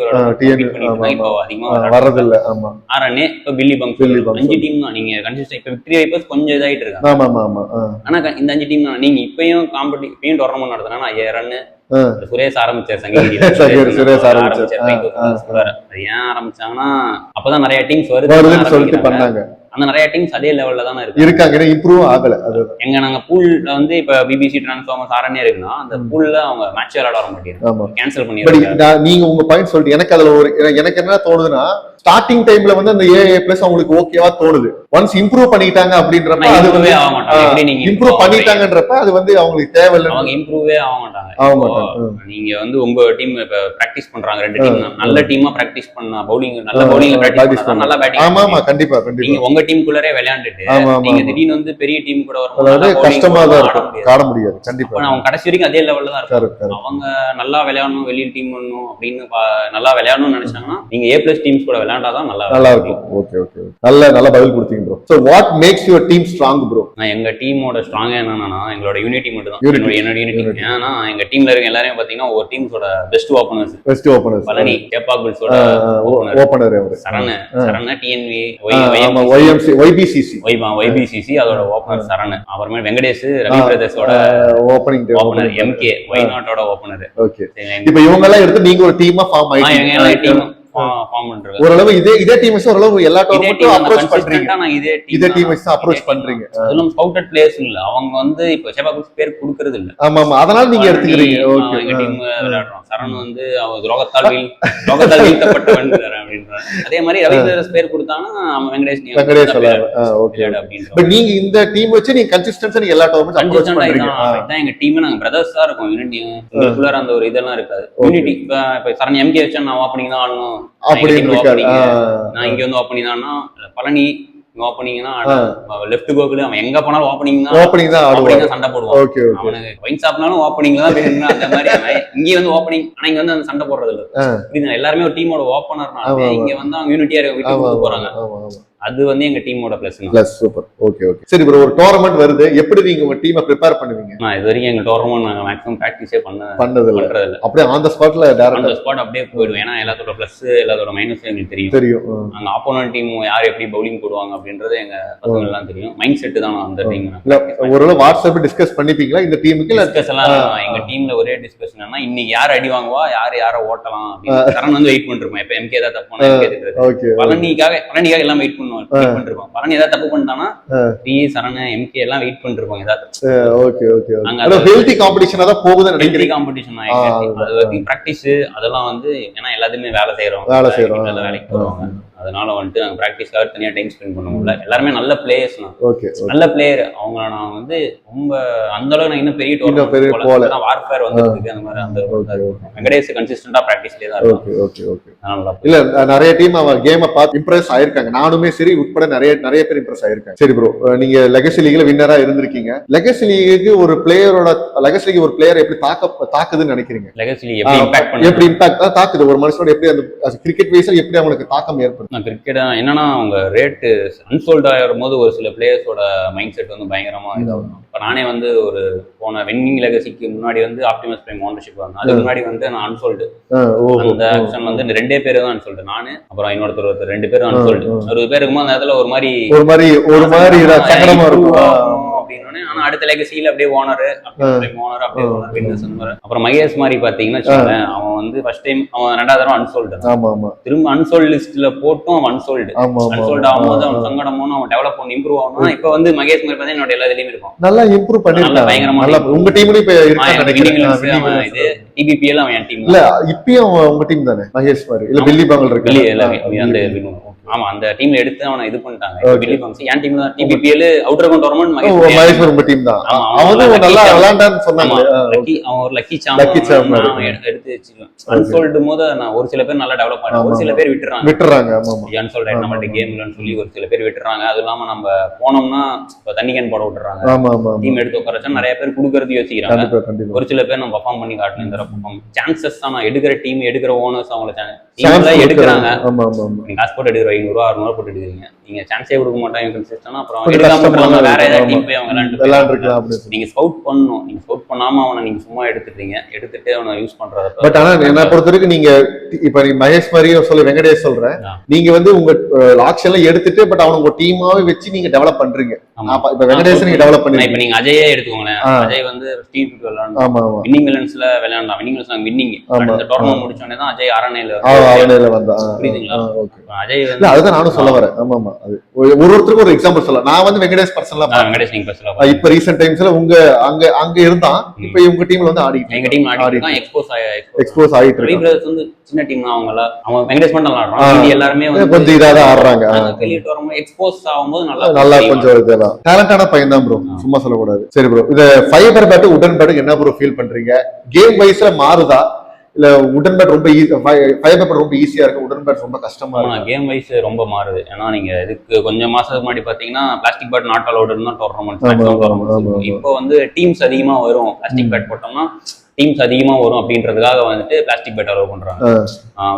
இப்போ அதிகமா வரது இல்ல. ஆமா. ஆர்என்ஏ, இப்ப பில்லி பங்க் 5 டீம் தான். நீங்க கன்சிஸ்டன்ட் இப்ப விக்டரி வைப்பர்ஸ் கொஞ்சம் இதாயிட்டு இருக்காங்க. ஆமா ஆமா. ஆனா இந்த 5 டீம் தான். நீங்க இப்பயும் இப்பயும் டோர்னமெண்ட் நடத்தினா 5000 ரன் சுரேஷ் ஆரம்பிச்சார். சுரேஷ் ஆரம்பிச்சார். ஏன் ஆரம்பிச்சாங்கன்னா அப்பதான் நிறைய டீம்ஸ் வருதுன்னு சொல்லிட்டு பண்ணாங்க. அந்த நிறைய டீம்ஸ் அதே லெவல்ல தானே இருக்காங்க, இம்ப்ரூவ் ஆகல. எங்க நாங்க பூல்ல வந்து இப்ப பிபிசி, டிரான்ஸ்ஃபார்மர்ஸ், ஆர்என்ஏ இருக்குன்னா அந்த பூல்ல அவங்க மேட்ச் விளையாட வர மாட்டேங்குது, கேன்சல் பண்ணிடுறாங்க. நீங்க உங்க பாயிண்ட் சொல்லிட்டு எனக்கு அதுல எனக்கு என்ன தோணுதுன்னா, ஸ்டார்டிங் டைம்ல வந்து அந்த ஏஏ பிளஸ் அவங்களுக்கு ஓகேவா தோணுது. ஒன்ஸ் இம்ப்ரூவ் பண்ணிட்டாங்க அப்படின்றப்ப அது வந்து ஆக மாட்டாங்க. நீங்க இம்ப்ரூவ் பண்ணிட்டாங்கன்றப்ப அது வந்து அவங்களுக்கு தேவையில்லை, அவங்க இம்ப்ரூவே ஆக மாட்டாங்க. நீங்க வந்து உங்க டீம் இப்ப பிராக்டிஸ் பண்றாங்க, 2 டீம் நல்ல டீமா பிராக்டிஸ் பண்ணா பவுலிங் நல்ல பவுலிங் பிராக்டிஸ் பண்ணா நல்லா பேட்டிங். ஆமா ஆமா, கண்டிப்பா கண்டிப்பா. நீங்க உங்க டீம் குள்ளரே விளையாண்டுட்டு நீங்க திடீர்னு வந்து பெரிய டீம் கூட வரும்போது கஷ்டமா தான் இருக்கும், ஆட முடியாது. கண்டிப்பா அவங்க கடைசி வரைக்கும் அதே லெவல்ல தான் இருக்காங்க. அவங்க நல்லா விளையாடணும், வெளிய டீம் பண்ணணும் அப்படின்னு நல்லா விளையாடணும்னு நினைச்சாங்கன்னா நீங்க A+ டீம்ஸ் கூட விளையாண்டாதான் நல்லா இருக்கும். ஓகே ஓகே, நல்ல பதில் கொடுத்தீங்க bro. So what makes your team strong bro? எங்க டீமோட ஸ்ட்ராங் என்னன்னா எங்களோட யூனிட்டி மட்டும் தான். என்னோட யூனிட்டி. ஏன்னா எங்க டீம்ல இருக்க எல்லாரையும் பாத்தீங்கன்னா ஒரு டீம்ஸோட பெஸ்ட் ஓபனர்ஸ். பழனி கேப்பாபிள்ஸோட ஓபனர் சரண டிஎன்வி, YBCC அதோட ஓபனர் சரண. அப்புறமே வெங்கடேஷ், ரவி பிரதர்ஸோட ஓபனர், எம்கே ஒய்நாட்டோட ஓபனர். ஓகே, இப்போ இவங்க எல்லாம் எடுத்து நீங்க ஒரு டீமா ஃபார்ம் ஆயிட்டீங்க. ஓரளவு இதே டீம்ஸ் ஓரளவு எல்லா டீமும் அப்ரோச் பண்றீங்க. இதே டீம்ஸ் அப்ரோச் பண்றீங்க. அதுவும் ஸ்கவுட்டட் பிளேயர்ஸ் இல்ல, அவங்க வந்து இப்ப சேபாகுஸ் பேர் கொடுக்கிறது இல்ல. ஆமா ஆமா, அதனால நீங்க எடுத்துக்கிறீங்க. ஓகே, எங்க டீம் விளையாடுறோம். சரண் வந்து அவர் ரோகத்தால் வீழ்த்தப்பட்டவன் அப்படின்றாங்க. அதே மாதிரி ரவி பிரதர்ஸ் பேர் கொடுத்தானா அவன் வெங்கடேஷ் சொல்றாரு. ஓகே, பட் நீங்க இந்த டீம் வச்சு நீங்க கன்சிஸ்டன்ஸா நீங்க எல்லா டீமும் அப்ரோச் பண்றீங்க. அதான் எங்க டீம். நாங்க பிரதர்ஸா இருக்கோம். யூனிட்டி உங்களுக்குள்ள அந்த ஒரு இதெல்லாம் இருக்காது. யூனிட்டி இப்ப சரண் எம்கே வச்சா நான் ஓப்பனிங் தான் ஆடணும், நான் இங்க வந்து ஓப்பனிங் தான்னா பழனி ஓப்பனிங்னா லெஃப்ட் கோகுல அவன் எங்க போனாலும் ஓப்பனிங் தான் சண்டை போடுவான். அவனுக்கு வைன் ஷாப்னாலும் ஓப்பனிங்ல தான் வேணும்னா அந்த மாதிரி அவன் இங்கே வந்து ஓப்பனிங். ஆனா இங்க வந்து அந்த சண்டை போடுறது இல்ல. எல்லாருமே ஒரு டீமோட ஓப்பனர்னால இங்க வந்து அவங்க யூனிட்டியா விட்டு போறாங்க. அது வந்து எங்க டீமோட பிளஸ். சூப்பர். ஓகே ஓகே, சரி ப்ரோ. ஒரு டோர்னமெண்ட் வருது, எப்படி நீங்க உங்க டீமை ப்ரிப்பேர் பண்ணுவீங்க? நான் இது வரைக்கும் எங்க டோர்னமெண்ட் நாங்க மேக்ஸிமம் பிராக்டிஸே பண்றது இல்ல. அப்படியே ஆன் தி ஸ்பாட்ல டைரக்டா ஸ்பாட் அப்படியே போய்டுவோம். ஏன்னா எல்லாத்தோட பிளஸ் எல்லாத்தோட மைனஸ் எங்களுக்கு தெரியும். அங்க ஆப்போனன்ட் டீம் யார் எப்படி பவுலிங் போடுவாங்க அப்படின்றது எங்க பசங்க எல்லாம் தெரியும். மைண்ட் செட் தான் அந்த டீம். ஒருவேளை வாட்ஸ்அப் டிஸ்கஸ் பண்ணிப்பீங்களா இந்த டீமுக்கு? டிஸ்கஸ் எல்லாம் எங்க டீம்ல ஒரே டிஸ்கஷன் என்ன, இன்னைக்கு யார் அடி வாங்குவா, யார ஓட்டலாம் அப்படின்னு சரண் வந்து வெயிட் பண்ணிருப்போம். எப்ப எம்கே ஏதாவது தப்பு பண்ணா பழனிக்காக எல்லாம் வெயிட் பண்ணிருப்போம். பழனி ஏதாவது தப்பு பண்ணிட்டானா சரண எம்கே எல்லாம் வெயிட் பண்ணிருப்பாங்க ஏதாவது. ஓகே ஓகே, அங்க ஹெல்தி காம்படிஷனா தான் போகுதுன்னு நினைக்கிறேன். காம்படிஷன் அது பிராக்டிஸ் அதெல்லாம் வந்து ஏன்னா எல்லாத்துமே வேலை செய்யறோம் வேலைக்கு போறோம். அதனால வந்துட்டு நாங்க பிராக்டிஸ்க்காக தனியா டைம் ஸ்பெண்ட் பண்ண முடியல. எல்லாருமே நல்ல பிளேயர்ஸ் தான். நல்ல பிளேயர் அவங்க. நான் வந்து ரொம்ப அந்த அளவுக்கு நான் இன்னும் பெரிய டோர்னமெண்ட் வார்ஃபேர் வந்துருக்கு. அந்த மாதிரி அந்த வெங்கடேஷ் கன்சிஸ்டன்டா பிராக்டிஸ்லயே தான் இருக்கு. ஓகே ஓகே, இல்ல நிறைய டீம் அவ கேமை பார்த்து இம்ப்ரெஸ் ஆயிருக்காங்க. நானுமே சரி உட்பட நிறைய பேர் இம்ப்ரெஸ் ஆயிருக்காங்க. சரி ப்ரோ, நீங்க லெகசி லீக்ல வின்னரா இருந்திருக்கீங்க. லெகசி லீக்கு ஒரு பிளேயரோட ஒரு பிளேயர் எப்படி தாக்குதுன்னு நினைக்கிறீங்க? லெகசி லீக் எப்படி இம்பாக்ட் தாக்குது ஒரு மனுஷனோட? எப்படி அந்த கிரிக்கெட் வைஸ்ல எப்படி அவங்களுக்கு தாக்கம் ஏற்படுது? கிரிக்கெட் என்னன்னா அவங்க ரேட்டு அன்சோல்ட் ஆகும் போது ஒரு சில பிளேயர்ஸோட மைண்ட் செட் வந்து பயங்கரமா இதாகும். இப்போ நானே வந்து ஒரு போன வின்னிங் லெகசிக்கு முன்னாடி வந்து ஆப்டிமஸ் பிரைம் ஓனர்ஷிப் வந்தேன். அதுக்கு முன்னாடி வந்து நான் அன்சோல்டு. அந்த ஆக்ஷன் வந்து 2 பேர் தான் அன்சோல்டு. நானு அப்புறம் இன்னொருத்தர் 2 பேரும் அன்சோல்டு. 60 பேர் இருக்கும்போது அந்த இடத்துல ஒரு மாதிரி அப்படின்னு. ஆனா அடுத்த லெகசியில அப்படியே ஓனர் அப்புறம் மகேஷ் மாதிரி பாத்தீங்கன்னா அவன் வந்து ஃபர்ஸ்ட் டைம் அவன் 2வது தடவை அன்சோல்டு. திரும்ப அன்சோல்டு லிஸ்ட்ல போட்டும் அவன் அன்சோல்டு ஆகும்போது அவன் சங்கடமும் அவன் டெவலப் பண்ணி இம்ப்ரூவ் ஆகணும். இப்ப வந்து மகேஷ் மாதிரி பார்த்தா என்னோட எல்லா இதுலயும் இருக்கும். நல்லா இம்ப்ரூவ் பண்ணிருக்கான். பயங்கரமா உங்க டீம்லயும் இப்ப இது டிபிபிஎல் அவன் என் டீம் இல்ல. இப்பயும் உங்க டீம் தானே மகேஷ் மாதிரி? இல்ல வெள்ளி பாங்கல் இருக்கு அந்த ஆமா அந்த டீம்ல எடுத்து அவனை இது பண்ணிட்டாங்க. வெள்ளி பாங்ஸ் என் டீம் தான். டிபிபிஎல் அவுட்டர் அக்கவுண்ட் டோர்னமெண்ட் மகேஷ் உங்க டீம் தான். அவனும் நல்லா விளையாண்டான்னு சொன்னாங்க. அவன் ஒரு லக்கி சாம் எடுத்து வச்சிருக்கான். அன்சோல்டு போது நான் ஒரு சில பேர் நல்லா டெவலப் பண்ணேன். ஒரு சில பேர் விட்டுறாங்க. அன்சோல்டு நம்மள்ட்ட கேம் இல்லைன்னு சொல்லி ஒரு சில பேர் விட்டுறாங்க. அது இல்லாம நம்ம போனோம்னா தண்ணி கேன் போட விட்டுறாங்க. டீம் எடுத்து உட்காரச்சா நிறைய பேர் கொடுக்கறது யோசிக்கிறாங்க. ஒரு சில பேர் நம்ம பர்ஃபார்ம் பண்ணி காட்டணும். இந்த சான்சஸ் தான் நான் எடுக்கிற டீம் எடுக்கிற ஓனர்ஸ் அவங்கள டீம்ல எடுக்கிறாங்க. காசு போட்டு எடுக்கிற 500 600 போட்டுட்டு இருக்கீங்க. நீங்க சான்ஸே கொடுக்க மாட்டாங்க கன்சிஸ்டன்டா, அப்புறம் எடுக்காம வேற ஏதாவது டீம் போய் அவங்க விளையாண்டுருக்கலாம். நீங்க ஸ்கவுட் பண்ணணும். நீங்க ஸ்கவுட் பண்ணாம அவனை நீங்க சும்மா எடுத்துட்டு அவனை யூஸ் பண்றத. பட் ஆனா என்ன பொறுத்த வரைக்கும் நீங்க இப்ப நீ மகேஷ் மாதிரியோ சொல்லி வெங்கடேஷ் சொல்றேன், நீங்க வந்து உங்க ஆக்ஷன்ல எடுத்துட்டு பட் அவனை உங்க டீமாவே வச்சு நீங்க டெவலப் பண்றீங்க. இப்ப வெங்கடேஷ் நீங்க டெவலப் பண்ணி இப்ப நீங்க அஜயே எடுத்துக்கோங்களேன். அஜய் வந்து டீம் விளையாடணும், வின்னிங் வில்லன்ஸ்ல விளையாடலாம். வின்னிங் வில்லன்ஸ் வின்னிங் இந்த டோர்னமெண்ட் முடிச்ச உடனே தான் அஜய் அரணையில வந்தா. புரியுதுங்களா? அஜய் அதுதான் நானும் சொல்ல வரேன். ஆமா ஆமா, அது ஒருத்தருக்கு ஒரு எக்ஸாம்பிள் சொல்லலாம். நான் வந்து வெங்கடேஷ் பர்சனலா, வெங்கடேஷ் நீங்க பர்சனலா இப்ப ரீசென்ட் டைம்ஸ்ல உங்க அங்க இருந்தா இப்ப உங்க டீம்ல வந்து ஆடிட்டு எங்க டீம் ஆடிட்டு எக்ஸ்போஸ் ஆயிட்டு இருக்கு. பிரதர்ஸ் வந்து சின்ன டீம் தான், அவங்க வெங்கடேஷ் மட்டும் விளையாடுறாங்க, எல்லாருமே வந்து கொஞ்சம் இதாத ஆடுறாங்க. வெளிய டோர்னமெண்ட் எக்ஸ்போஸ் ஆகும்போது நல்லா கொஞ்சம் இதெல்லாம் டேலண்டான பையன் தான் ப்ரோ, சும்மா சொல்லக்கூடாது. சரி ப்ரோ, இந்த ஃபைபர் பேட் உடன் பேட் என்ன ப்ரோ ஃபீல் பண்றீங்க? கேம் வைஸ்ல மாறுதா இல்ல உடன் பேட் ரொம்ப ஃபைபர் பேட் ரொம்ப ஈஸியா இருக்கு, உடன் பேட் ரொம்ப கஷ்டமா இருக்கு? கேம் வைஸ் ரொம்ப மாறுது. ஏன்னா நீங்க இதுக்கு கொஞ்சம் மாசத்துக்கு முன்னாடி பாத்தீங்கன்னா பிளாஸ்டிக் பேட் நாட் அலௌடுன்னு தான் டோர்னமெண்ட். இப்போ வந்து டீம்ஸ் அதிகமா வரும், பிளாஸ்டிக் பேட் போட்டோம்னா டீம்ஸ் அதிகமா வரும் அப்படின்றதுக்காக வந்துட்டு பிளாஸ்டிக் பேட் அலோவ் பண்றாங்க.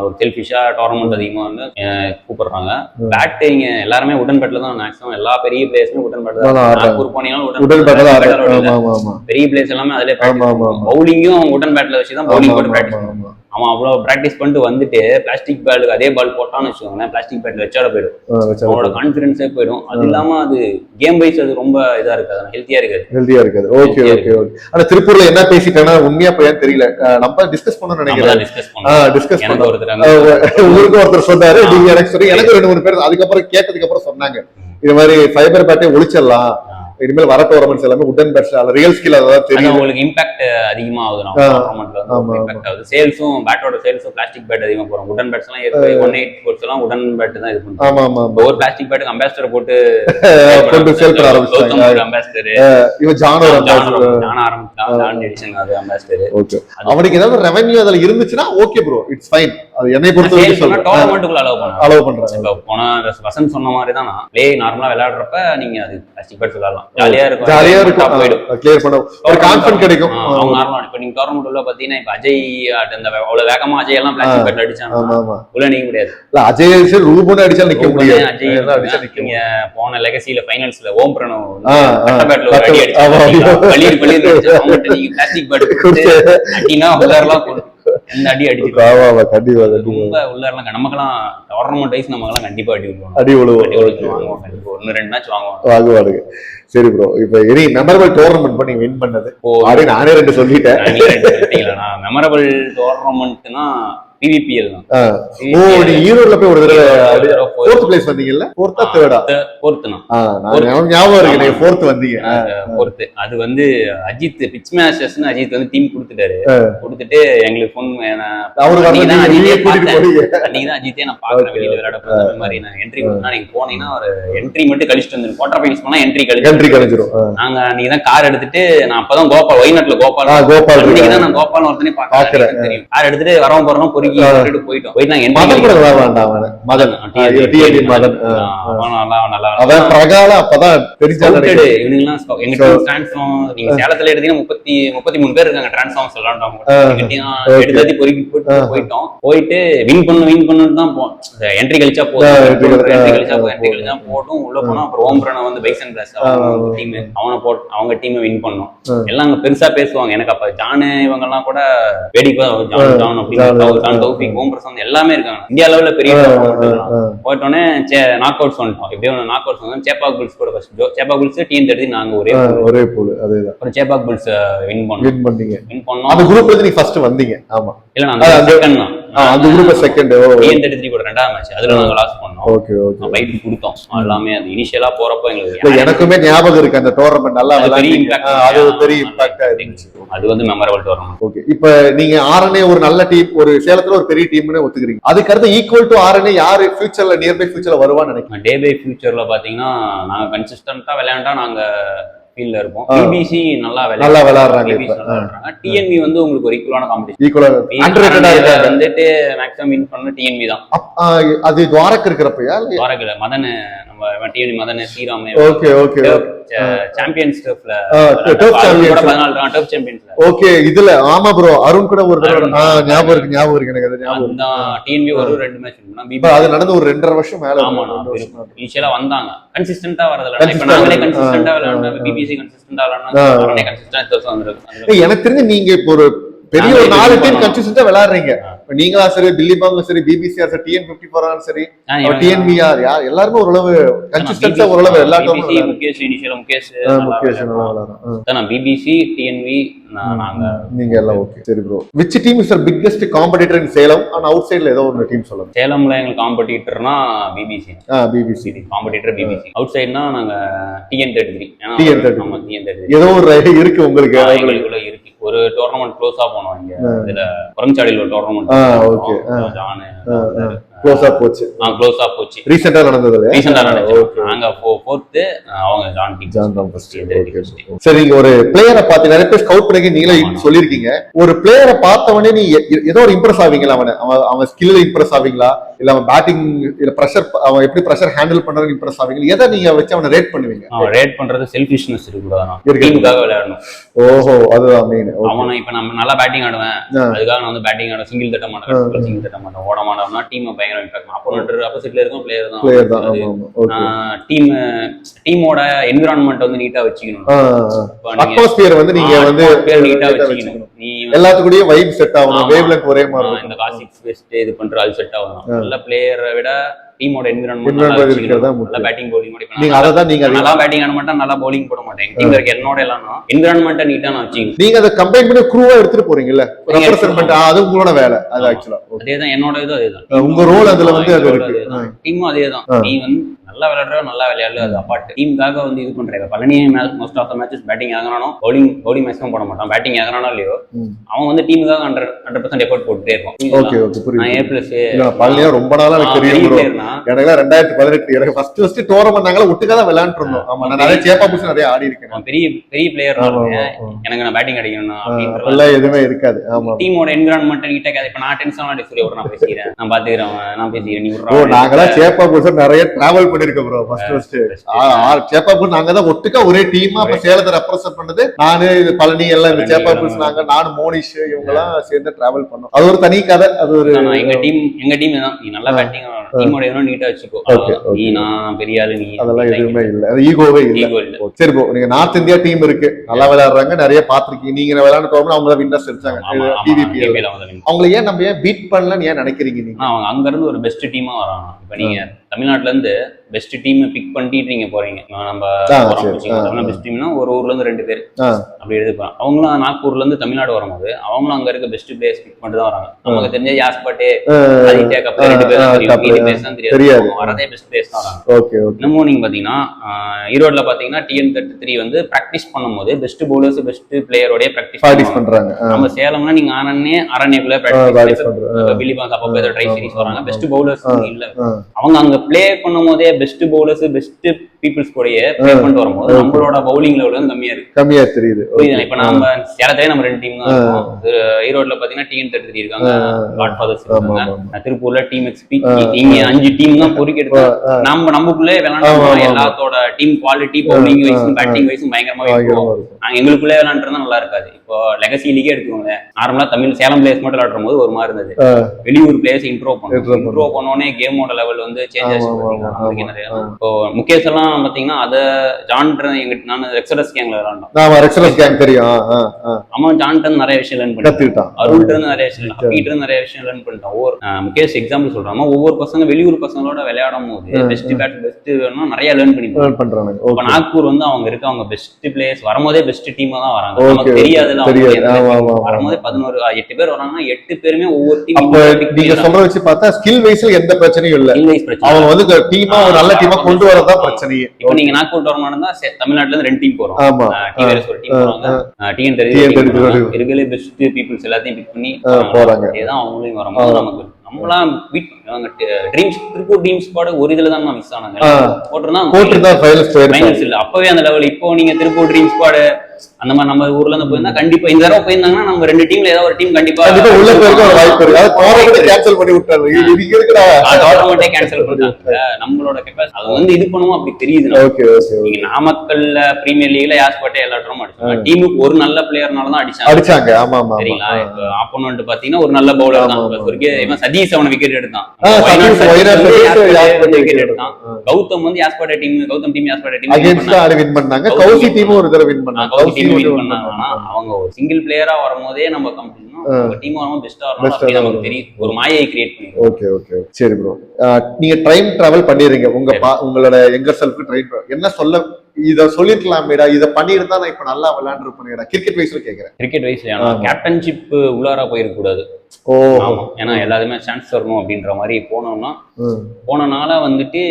ஒரு செல்ஃபிஷா டோர்னமெண்ட் அதிகமா வந்து கூப்பிடுறாங்க. பேட் இங்க எல்லாருமே உடன் பேட்ல தான் மேக்ஸிமம் எல்லா பெரிய பிளேயர்ஸுமே உடன் பேட் தான் போனீங்கன்னா பெரிய பிளேயர்ஸ் எல்லாமே அதுல பவுலிங்கும் உடன் பேட்ல வச்சுதான் பவுலிங் போட்டு பிராக்டிஸ் பண்ணுவாங்க. அவன் அவ்வளவு பிராக்டிஸ் பண்ணிட்டு வந்துட்டு பிளாஸ்டிக் பேட்டுக்கு அதே பால் போட்டான்னு வச்சுக்கோங்களேன், பிளாஸ்டிக் பேட்ல வச்சாட போயிடும், அவனோட கான்பிடன்ஸே போயிடும். அது இல்லாம அது கேம் வைஸ் அது ரொம்ப இதா இருக்காது, ஹெல்த்தியா இருக்காது. Okay okay okay. ஆனா திருப்பூர்ல என்ன பேசிட்டேன்னா உண்மையா பையன் தெரியல, நம்ம டிஸ்கஸ் பண்ணணும்னு நினைக்கிறேன். டிஸ்கஸ் பண்ண உங்களுக்கு ஒருத்தர் சொன்னாரு, நீங்க எனக்கு சொல்லி எனக்கு 2-3 பேர் அதுக்கப்புறம் கேட்டதுக்கு அப்புறம் சொன்னாங்க இது மாதிரி ஃபைபர் பேட்டை ஒழிச்சிடலாம், இனிமேல் வர டோர்னமெண்ட்ஸ் எல்லாமே உடன் பேட்ஸ்ல ரியல் ஸ்கில் அதான் தெரியும். உங்களுக்கு இம்பாக்ட் அதிகமா ஆகுது, இம்பாக்ட் ஆகுது. சேல்ஸும் பேட்டோட சேல்ஸும் பிளாஸ்டிக் பேட் அதிகமா போறோம். உடன் பேட்ஸ் எல்லாம் 18 ஸ்போர்ட்ஸ் எல்லாம் உடன் பேட் தான் இது பண்ணுவாங்க. ஆமா ஆமா, ஒரு பிளாஸ்டிக் பேட்டுக்கு அம்பாசிடர் போட்டு சேல் பண்ண ஆரம்பிச்சாங்க. அம்பாசிடர் இவன் ஜான் எடிஷன் அது அம்பாசிடர். ஓகே, அவனுக்கு ஏதாவது ரெவென்யூ அதுல இருந்துச்சுன்னா ஓகே ப்ரோ, இட்ஸ் ஃபைன். அது என்னை பொறுத்தவரைக்கும் சொல்றேன், டோர்னமெண்ட்டுக்குள்ள அலோவ் பண்றாங்க. போன வசந்த் சொன்ன மாதிரி தான், பிளே நார்மலா விளையாடுறப்ப நீங்க அது பிளாஸ்டிக் பேட் விளையாடலாம், ஜாலியா இருக்கும், கிளியர் பண்ண ஒரு கான்ஃபிடன்ஸ் கிடைக்கும். அவங்க நார்மலா இப்ப நீங்க டோர்னமெண்ட் உள்ள பாத்தீங்கன்னா இப்ப அஜய் அந்த அவ்வளவு வேகமா அஜய் எல்லாம் பிளாஸ்டிக் பேட் அடிச்சாங்க, உள்ள நிக்க முடியாது. இல்ல அஜய் அடிச்சு ரூபன் அடிச்சா நிக்க முடியாது. அஜய் அடிச்சா நிக்கீங்க. போன லெகசில ஃபைனல்ஸ்ல ஓம் பிரணவ் பேட்ல ஒரு அடி அடிச்சாங்க, பளிர் அடிச்சா அவங்கட்ட நீங்க பிளாஸ்டிக் பேட் அடினா உள்ளாரலாம் எந்த அடி அடிச்சு ரொம்ப உள்ளாரலாம். நமக்கெல்லாம் டோர்னமெண்ட் வைஸ் நமக்கெல்லாம் கண்டிப்பா அடி விழுவோம், 1-2 மேட்ச் வாங்குவாங்க. சரி ப்ரோ, இப்ப எனி மெமரபிள் டோர்னமெண்ட் பண்ணி வின் பண்ணது அப்படின்னு நானே 2 சொல்லிட்டேன். நான் மெமரபிள் டோர்னமெண்ட்னா PVPL தான். ஓ, நீ ஈரோட்ல போய் ஒரு தடவை 4th பிளேஸ் வந்தீங்கல்ல? 4th ஆ 4th ஞாபகம் இருக்கு, நீங்க 4th வந்தீங்க. 4th அது வந்து அஜித் பிட்ச் மேட்சஸ்னு அஜித் வந்து டீம் கொடுத்துட்டாரு. கொடுத்துட்டு எங்களுக்கு ஃபோன், அன்னைக்கு தான் அஜித்தே நான் பாக்குறேன் வெளியில விளையாட போற மாதிரி. நான் என்ட்ரி கொடுத்தா நீங்க போனீங்கன்னா ஒரு என்ட்ரி மட்டும் கழிச்சுட்டு வந்து குவார்டர் ஃபைனல்ஸ் போனா என்ட்ரி கழிச்சிரும். நாங்க அன்னைக்கு தான் கார் எடுத்துட்டு, நான் அப்பதான் கோபால் ஒய்நாட்ல கோபால் இன்னைக்கு தான் நான் கோபால் ஒருத்தனே பாக்குறேன் தெரியும். கார் எடுத்துட்டு வரவும் போறோம் பொறுக்கி போயிட்டோம். சேலத்துல எடுத்தீங்கன்னா 33 பேர் இருக்காங்க டிரான்ஸ்ஃபார்மர்ஸ் விளையாண்டவங்க. போயிட்டோம், போயிட்டு வின் பண்ணு தான் என்ட்ரி கழிச்சா போட்டும் உள்ள போனோம். அப்புறம் ஓம் பிரணவ் வந்து பைசன் பிளஸ் டீம் அவங்க டீம் வின் பண்ணோம். எல்லாம் அங்க பெருசா பேசுவாங்க. எனக்கு அப்ப ஜானு இவங்க எல்லாம் கூட வேடிக்கை ஜான் அப்படின்னு ஓம் பிரசாந்த் எல்லாமே இருக்காங்க. இந்தியா லெவல்ல பெரிய போயிட்டோன்னே நாக் அவுட்ஸ் வந்துட்டோம். எப்படியோ நாக் அவுட்ஸ் வந்து சேப்பாக் புல்ஸ் கூட சேப்பாக் புல்ஸ் டீம் எடுத்து நாங்க ஒரே போல் அப்புறம் சேப்பாக் புல்ஸ் வின் பண்ணோம். அந்த குரூப்ல இருந்து நீ ஃபர்ஸ்ட் வந்தீங்க? ஆமா, இல்ல நான் செகண்ட் தான். அந்த குரூப்ல செகண்ட் TN33 கூட 2ஆம் மேட்ச் அதுல நாங்க லாஸ் பண்ணோம். ஓகே ஓகே, ஃபைட் கொடுத்தோம். எல்லாமே அது இனிஷியலா போறப்ப எங்களுக்கு எனக்குமே ஞாபகம் இருக்கு. அந்த டோர்னமெண்ட் நல்லா அது ஒரு பெரிய இம்பாக்டா இருந்துச்சு. அது வந்து மெமரபிள் டோர்னமெண்ட். ஓகே, இப்போ நீங்க RNA ஒரு நல்ல டீம், ஒரு சேலத்துல ஒரு பெரிய டீம்னு ஒத்துக்கிறீங்க. அதுக்கு அடுத்து ஈக்குவல் டு RNA யாரு ஃபியூச்சர்ல நியர்பை ஃபியூச்சர்ல வருவான்னு நினைக்கிறேன்? டே பை ஃபியூச்சர்ல பாத்தீங்கன்னா நாங்க கன்சிஸ்டன்ட்டா விளையாண்டா நாங்க ஃபீல்ட்ல இருப்போம். BBC நல்லா விளையாடுறாங்க. TNV வந்து உங்களுக்கு ஒரு ஈக்குவலான காம்படிஷன், ஈக்குவலா வந்துட்டு மேக்ஸிமம் வின் பண்ண TNV தான். அது துவாரக் இருக்கிறப்பயா? துவாரக் இல்ல, மதன், நம்ம TNV Madan Sriram. Okay okay, champions டர்ஃப்ல turf champions. 14 டர்ஃப் சாம்பியன்ஸ்ல. ஓகே, இதுல ஆமா ப்ரோ, அருண் கூட ஒரு தடவை ஞாபகம் இருக்கு எனக்கு, அது ஞாபகம் இருக்கு. டிஎன்பி ஒரு 2 மேட்ச் அது நடந்து ஒரு 2.5 வருஷம் மேல. ஆமா, இனிஷியலா வந்தாங்க, கன்சிஸ்டன்ட்டா வரதுல. இப்ப நாங்களே கன்சிஸ்டன்ட்டா விளையாடுறோம், பிபிசி கன்சிஸ்டன்ட்டா விளையாடுறாங்க, உடனே கன்சிஸ்டன்ட்டா வந்துருக்கு. எனக்கு தெரிஞ்சு நீங்க இப்போ ஒரு பெரிய ஒரு 4 டீம் கன்சிஸ்டன்ட்டா விளையாடுறீங்க. நீங்களா சரி, பில்லிபாங்கும் சரி, பிபிசிஆர் சரி, TN54 சரி, டிஎன்பிஆர், யார் எல்லாருமே ஓரளவு கன்சிஸ்டன்ட்டா ஓரளவு எல்லா டீமும். முகேஷ் இனிஷியலா முகேஷ் நல்லா விளையாடுறாங்க. பிபிசி டிஎன்வி நாங்க நீங்க எல்லாம் ஓகே. சரி bro, which team is the biggest competitor in Salem and outside ல ஏதோ ஒரு டீம் சொல்லுங்க. சேலம்ல எங்க காம்படிட்டர்னா பிபிசி. BBC competitor BBC. அவுட் சைடுனா நாங்க TN33. ஆமா, TN33 ஏதோ ஒரு இருக்கு உங்களுக்கு. எங்களுக்குள்ள இருக்கு. ஒரு டோர்னமெண்ட் க்ளோஸா போனோம் இங்க. இதுல குரங்சாடியில ஒரு டோர்னமெண்ட். ஓகே. ஜான் க்ளோஸா போச்சு. க்ளோஸா போச்சு. ரீசன்ட்டா நடந்தது. நாங்க 4th, அவங்க ஜான் தான் ஃபர்ஸ்ட். சரி, நீங்க ஒரு பிளேயரை பார்த்து நிறைய பேர் ஸ்கவுட் பண்ணி நீங்களே சொல்லிருக்கீங்க. ஒரு பிளேயரை பார்த்தவனே நீ ஏதோ ஒரு இம்ப்ரெஸ் ஆவீங்களா? அவன் ஸ்கில்ல இம்ப்ரெஸ் ஆவீங்களா, இல்ல அவன் பேட்டிங் இல்ல பிரஷர், அவன் எப்படி பிரஷர் ஹேண்டில் பண்றதுன்னு இம்ப்ரெஸ் ஆவீங்களா? எதை நீங்க வச்சு அவனை ரேட் பண்ணுவீங்க? அவன் ரேட் பண்றது செல்ஃபிஷ்னஸ் இருக்குதானா, டீமுக்காக விளையாடணும். ஓஹோ, அதுதான் மெயின். அவனை இப்ப நம்ம நல்லா பேட்டிங் ஆடுவேன், அதுக்காக நான் வந்து பேட்டிங் ஆடுவேன், சிங்கிள் தட்ட மாட்டேன், ஓட மாட்டோம்னா டீம் பயங்கர இம்பாக்ட். ஆப்போசிட்ல இருக்கும் பிளேயர் தான். டீமோட என்விரான்மெண்ட் வந்து நீட்டா வச்சுக்கணும். அட்மாஸ்பியர் வந்து நீங்க வந்து நீட்டா வச்சுக்கணும். நீ எல்லாத்துக்கூடயும் வைப் செட் ஆகணும், வேவ்லெங்த் ஒரே மாதிரி இருக்கும். இந்த காசிக்ஸ் பெஸ்ட் இது பண்ற அது செட் ஆகும். நல்ல பிளேயரை விட டீமோட என்விரான்மெண்ட் நல்லா பேட்டிங் பவுலிங் பண்ணி நீங்க அத தான் நீங்க நல்லா பேட்டிங் ஆட மாட்டா, நல்லா பவுலிங் போட மாட்டேன். டீம்ல இருக்க என்னோட எல்லாம் என்விரான்மெண்ட்டை நீட்டா நான் வச்சுக்கணும். நீங்க அதை கம்பைன் பண்ணி க்ரூவா எடுத்துட்டு போறீங்கல்ல, ரெப்ரசன்ட், அது உங்களோட வேலை. அது ஆக்சுவலா அதேதான், என்னோட இது அதேதான். உங்க ரோல் அதுல வந்து அது இருக்கு. டீமும் அதேதான். நீ வந்து நல்லா விளையாடுற நல்லா விளையாடு, அது அப்பார்ட். டீமுக்காக வந்து இது பண்றாங்க. Palani most of the matches batting ஆகறானோ பவுலிங் மேக்ஸிமம் போட மாட்டான். பேட்டிங் ஆகறானோ இல்லையோ அவன் வந்து டீமுக்காக 100% எஃபோர்ட் போட்டுட்டே இருப்பான். ஓகே ஓகே, புரியுது. நான் A+ இல்ல பழனியா ரொம்ப நாளா எனக்கு தெரியும் ப்ரோ. எனக்கு 2018 எனக்கு ஃபர்ஸ்ட் டோர்னமெண்ட் நாங்கள ஒட்டுக்கா தான் விளையாண்டுட்டு இருந்தோம். ஆமா, நான் நிறைய சேப்பா புஷ் நிறைய ஆடி இருக்கேன். பெரிய பிளேயர் எனக்கு நான் பேட்டிங் அடிக்கணும் அப்படின்ற எல்லாம் எதுவுமே இருக்காது. ஆமா, டீமோட என்விரான்மெண்ட் நீட்டா இருக்காது. இப்ப நான் டென்ஷன் ஆடி சூரிய நான் பேசிக்கிறேன், நான் பாத்துக்கிறேன், நான் பேசிக்கிறேன், நீ ப்ரோ. நாங்களா சேப்பா புஷ் நிறைய டிராவல் பண்ணிருக்கோம் ப்ரோ. ஃபர்ஸ்ட் சேப்பாபுல் நாங்க தான் ஒட்டுக்கா ஒரே டீமா சேலத்தை ரெப்ரசென்ட் பண்ணது. நானு இது பழனி எல்லாம் இந்த சேப்பாபுல்ஸ் நாங்க, நானும் மோனிஷ் இவங்க எல்லாம் சேர்ந்து டிராவல் பண்ணோம். அது ஒரு தனி கதை. அது ஒரு எங்க டீம் தான். நீ நல்லா பேட்டிங் டீமோட எவ்வளவு நீட்டா வச்சுக்கோ. நீ நான் பெரிய ஆளு, நீ அதெல்லாம் எதுவுமே இல்ல, அது ஈகோவே இல்ல. சரி ப்ரோ, நீங்க நார்த் இந்தியா டீம் இருக்கு, நல்லா விளையாடுறாங்க, நிறைய பாத்துருக்கீங்க. நீங்க விளையாண்டு போகணும், அவங்க தான் வின்னர்ஸ் எடுத்தாங்க டிவிபி. அவங்களை ஏன் நம்ம ஏன் பீட் பண்ணலன்னு ஏன் நினைக்கிறீங்க நீங்க? அவங்க அங்க இருந்து ஒரு பெஸ்ட் டீமா வராங்க. இப்ப நீங்க தமிழ்நாட்டுல இருந்து பெஸ்ட் டீம் பிக் பண்ணிட்டு நீங்க போறீங்க. நம்ம பெஸ்ட் டீம்னா ஒரு ஊர்ல இருந்து 2 பேர் அப்படி எடுத்துக்கலாம். அவங்களும் நாக்பூர்ல இருந்து தமிழ்நாடு வரும்போது அவங்களும் அங்க இருக்க பெஸ்ட் பிளேயர்ஸ் பிக் பண்ணிட்டு தான் வராங்க. நமக்கு தெரிஞ்ச யாஸ்பாட்டே, ஆதித்யா கப் 2 பேர் தான் தெரியாது. வரதே பெஸ்ட் பிளேயர்ஸ் தான் வராங்க. இன்னமும் நீங்க பாத்தீங்கன்னா ஈரோட்ல பாத்தீங்கன்னா TN33 வந்து பிராக்டிஸ் பண்ணும்போது பெஸ்ட் பவுலர்ஸ் பெஸ்ட் பிளேயரோட பிராக்டிஸ் பண்றாங்க. நம்ம சேலம்னா நீங்க அரண்யக்குள்ள பிராக்டிஸ் பிலிபாஸ் அப்பப்போ ட்ரை சீரிஸ் வராங்க. பெஸ்ட் பவுலர்ஸ் இல்ல, அவங்க அங்க பிளே பண்ணும் போதே பெஸ்ட் பவுலர்ஸ் பெஸ்ட் பீப்புள்ஸ் கூடயே பிளே பண்ணிட்டு வரும்போது நம்மளோட பவுலிங் லெவல் வந்து கம்மியா தெரியுது. இப்ப நம்ம சேலத்திலே நம்ம 2 டீம் தான் இருக்கோம். ஈரோட்ல பாத்தீங்கன்னா TN33 இருக்காங்க, காட் ஃபாதர்ஸ் இருக்காங்க, திருப்பூர்ல டீம் XP, இங்க 5 டீம் தான் பொறுக்கி எடுத்து நமக்குள்ளே விளையாண்டு எல்லாத்தோட டீம் குவாலிட்டி பவுலிங் வைஸும் பேட்டிங் வைஸும் பயங்கரமா இருக்கும். நாங்க எங்களுக்குள்ளே விளையாண்டுறதா நல்லா இருக்காது. இப்போ லெகசி லீகே எடுத்துக்கோங்க. நார்மலா தமிழ் சேலம் பிளேயர்ஸ் மட்டும் விளையாடும் போது ஒரு மாதிரி இருந்தது. வெளியூர் பிளேயர்ஸ் இன்ட்ரோ பண்ணோடனே கேமோட லெவல் வந்து சேஞ்ச் ஆச்சு. இப்போ முகேஷ் எல்லாம் பாத்தீங்கன்னா அத ஜான்ட்ர நான் எக்ஸலஸ் கேங்ல விளையாண்டோம். தெரியும். அவன் ஜான்ட்ட நிறைய விஷயம் லேர்ன் பண்ணிட்டான், அருள்ட்ட இருந்து நிறைய விஷயம், ஹப்பீட்ட இருந்து நிறைய விஷயம் லேர்ன் பண்ணிட்டான். முகேஷ் எக்ஸாம்பிள் சொல்றாங்க, ஒவ்வொரு பசங்க வெளியூர் பசங்களோட விளையாடும் போது பெஸ்ட் பேட் பெஸ்ட் நிறைய லேர்ன் பண்றாங்க. இப்ப நாக்பூர் வந்து அவங்க இருக்க அவங்க பெஸ்ட் பிளேயர்ஸ் வரும்போதே பெஸ்ட் டீமா தான் வராங்க. நமக்கு தெரியாதுல, வரும்போதே 8 பேர் வராங்கன்னா 8 பேருமே ஒவ்வொரு டீம். நீங்க சொல்ற வச்சு பார்த்தா ஸ்கில் வைஸ்ல எந்த பிரச்சனையும் இல்ல. அவங்க வந்து டீமா ஒரு நல்ல டீமா கொண்டு வரதான் பிரச்சனையே. இப்போ நீங்க நாக்பூர் டோர்னமெண்ட் தான் தமிழ்நாட்டுல இருந்து 2 டீம் போறோம். டிவிஎஸ் ஒரு டீம் போறாங்க, TN33 இருக்கலே பெஸ்ட் பீப்புள்ஸ் எல்லாத்தையும் பிக் பண்ணி போறாங்க. இதுதான் அவங்களையும் வரும்போது நமக்கு நம்மளாம் ட்ரீம்ஸ் திருப்பூர் ட்ரீம் ஸ்குவாட் ஒரு இதுல தான் மிஸ் ஆனாங்க. போட்டுதான் ஃபைனல்ஸ் இல்ல அப்பவே அந்த லெவல். இப்போ நீங்க திருப்பூர் ட்ரீம் ஸ்குவாட் அந்த மாதிரி நம்ம ஊர்ல இருந்து போயிருந்தா கண்டிப்பா இந்த தடவை போயிருந்தாங்கன்னா நம்ம 2 டீம்ல ஏதாவது ஒரு டீம் கண்டிப்பா உள்ள போயிருக்க ஒரு வாய்ப்பு இருக்கு. அது டோர்னமெண்ட் கேன்சல் பண்ணி விட்டாரு. இது இருக்குடா டோர்னமெண்டே கேன்சல் பண்ணிட்டாங்க. நம்மளோட கெபாசிட்டி அது வந்து இது பண்ணுவோம் அப்படி தெரியுது. Okay okay. நீங்க நாமக்கல்ல பிரீமியர் லீக்ல யாஸ்பட்டே எல்லா டீமும் அடிச்சாங்க. டீமுக்கு ஒரு நல்ல பிளேயர்னால தான் அடிச்சாங்க. ஆமா ஆமா. சரிங்களா? இப்போ ஆப்போனன்ட் பாத்தீங்கன்னா ஒரு நல்ல பவுலர் தான். இவன் சதீஷ் அவன விக்கெட் எடுத்தான். விக்கெட் எடுத்தான். கௌதம் வந்து யாஸ்பட்டே டீம், கௌதம் டீம் யாஸ்பட்டே டீம் அகைன்ஸ்ட் ஆடி வின் பண்ணாங்க. கௌசி டீம் ஒரு தடவை வின் பண்ணாங்க. கௌசி டீம் வின் பண்ணாங்க. ஆனா அவங்க ஒரு சிங்கிள் பிளேயரா வரும்போதே நம்ம கம்பெனினா நம்ம டீம் வரணும் பெஸ்டா வரணும் அப்படி நமக்கு தெரியும். ஒரு மாயை கிரியேட் பண்ணி. Okay okay. சரி ப்ரோ. நீங்க டைம் டிராவல் பண்ணிடுறீங்க. உங்களோட எங்க செல்ஃப் ட்ரைன் என்ன சொல்ல இத சொல்லிருக்கலாமேடா, இத பண்ணிருந்தா நான் இப்ப நல்லா விளையாண்டுருப்பேன்டா. கிரிக்கெட் வைஸ்ல கேக்குறேன். கிரிக்கெட் வைஸ்ல கேப்டன்ஷிப் உள்ளாரா போயிருக்க கூடாது. ஆமா, ஏன்னா எல்லாருமே சான்ஸ் வரணும் அப்படின்ற மாதிரி போனனால வந்துட்டு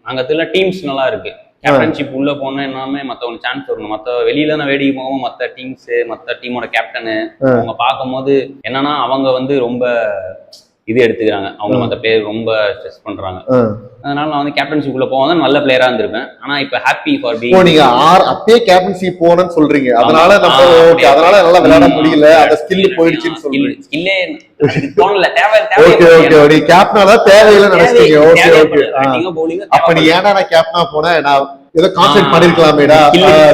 நாங்க இதுல டீம்ஸ் நல்லா இருக்கு. கேப்டன்ஷிப் உள்ள போனா எல்லாமே மத்தவங்க சான்ஸ் வரணும். மத்த வெளியில நான் வேடிக்கை போகவும் மத்த டீம்ஸ் மத்த டீமோட கேப்டனு அவங்க பார்க்கும் போது என்னன்னா அவங்க வந்து ரொம்ப இது எடுத்துக்கிறாங்க. அவங்க மத்த பிளேயர் ரொம்ப ஸ்ட்ரெஸ் பண்றாங்க. அதனால நான் வந்து கேப்டன்ஷிப் உள்ள போவாதான் நல்ல பிளேயரா இருந்திருப்பேன். ஆனா இப்ப ஹாப்பி ஃபார் பீயிங். நீங்க அப்பயே கேப்டன்ஷிப் போறேன்னு சொல்றீங்க. அதனால நம்ம ஓகே, அதனால நல்லா விளையாட முடியல, அந்த ஸ்கில் போயிடுச்சுன்னு சொல்றீங்க. ஸ்கில்லே தோணல, தேவை ஓகே ஓகே. நீ கேப்டனா தேவையில்லை நினைச்சீங்க. Okay okay. அப்ப நீ ஏன்னா நான் கேப்டனா போனேன், நான் ஏதோ கான்சென்ட்ரேட் பண்ணிருக்கலாமேடா,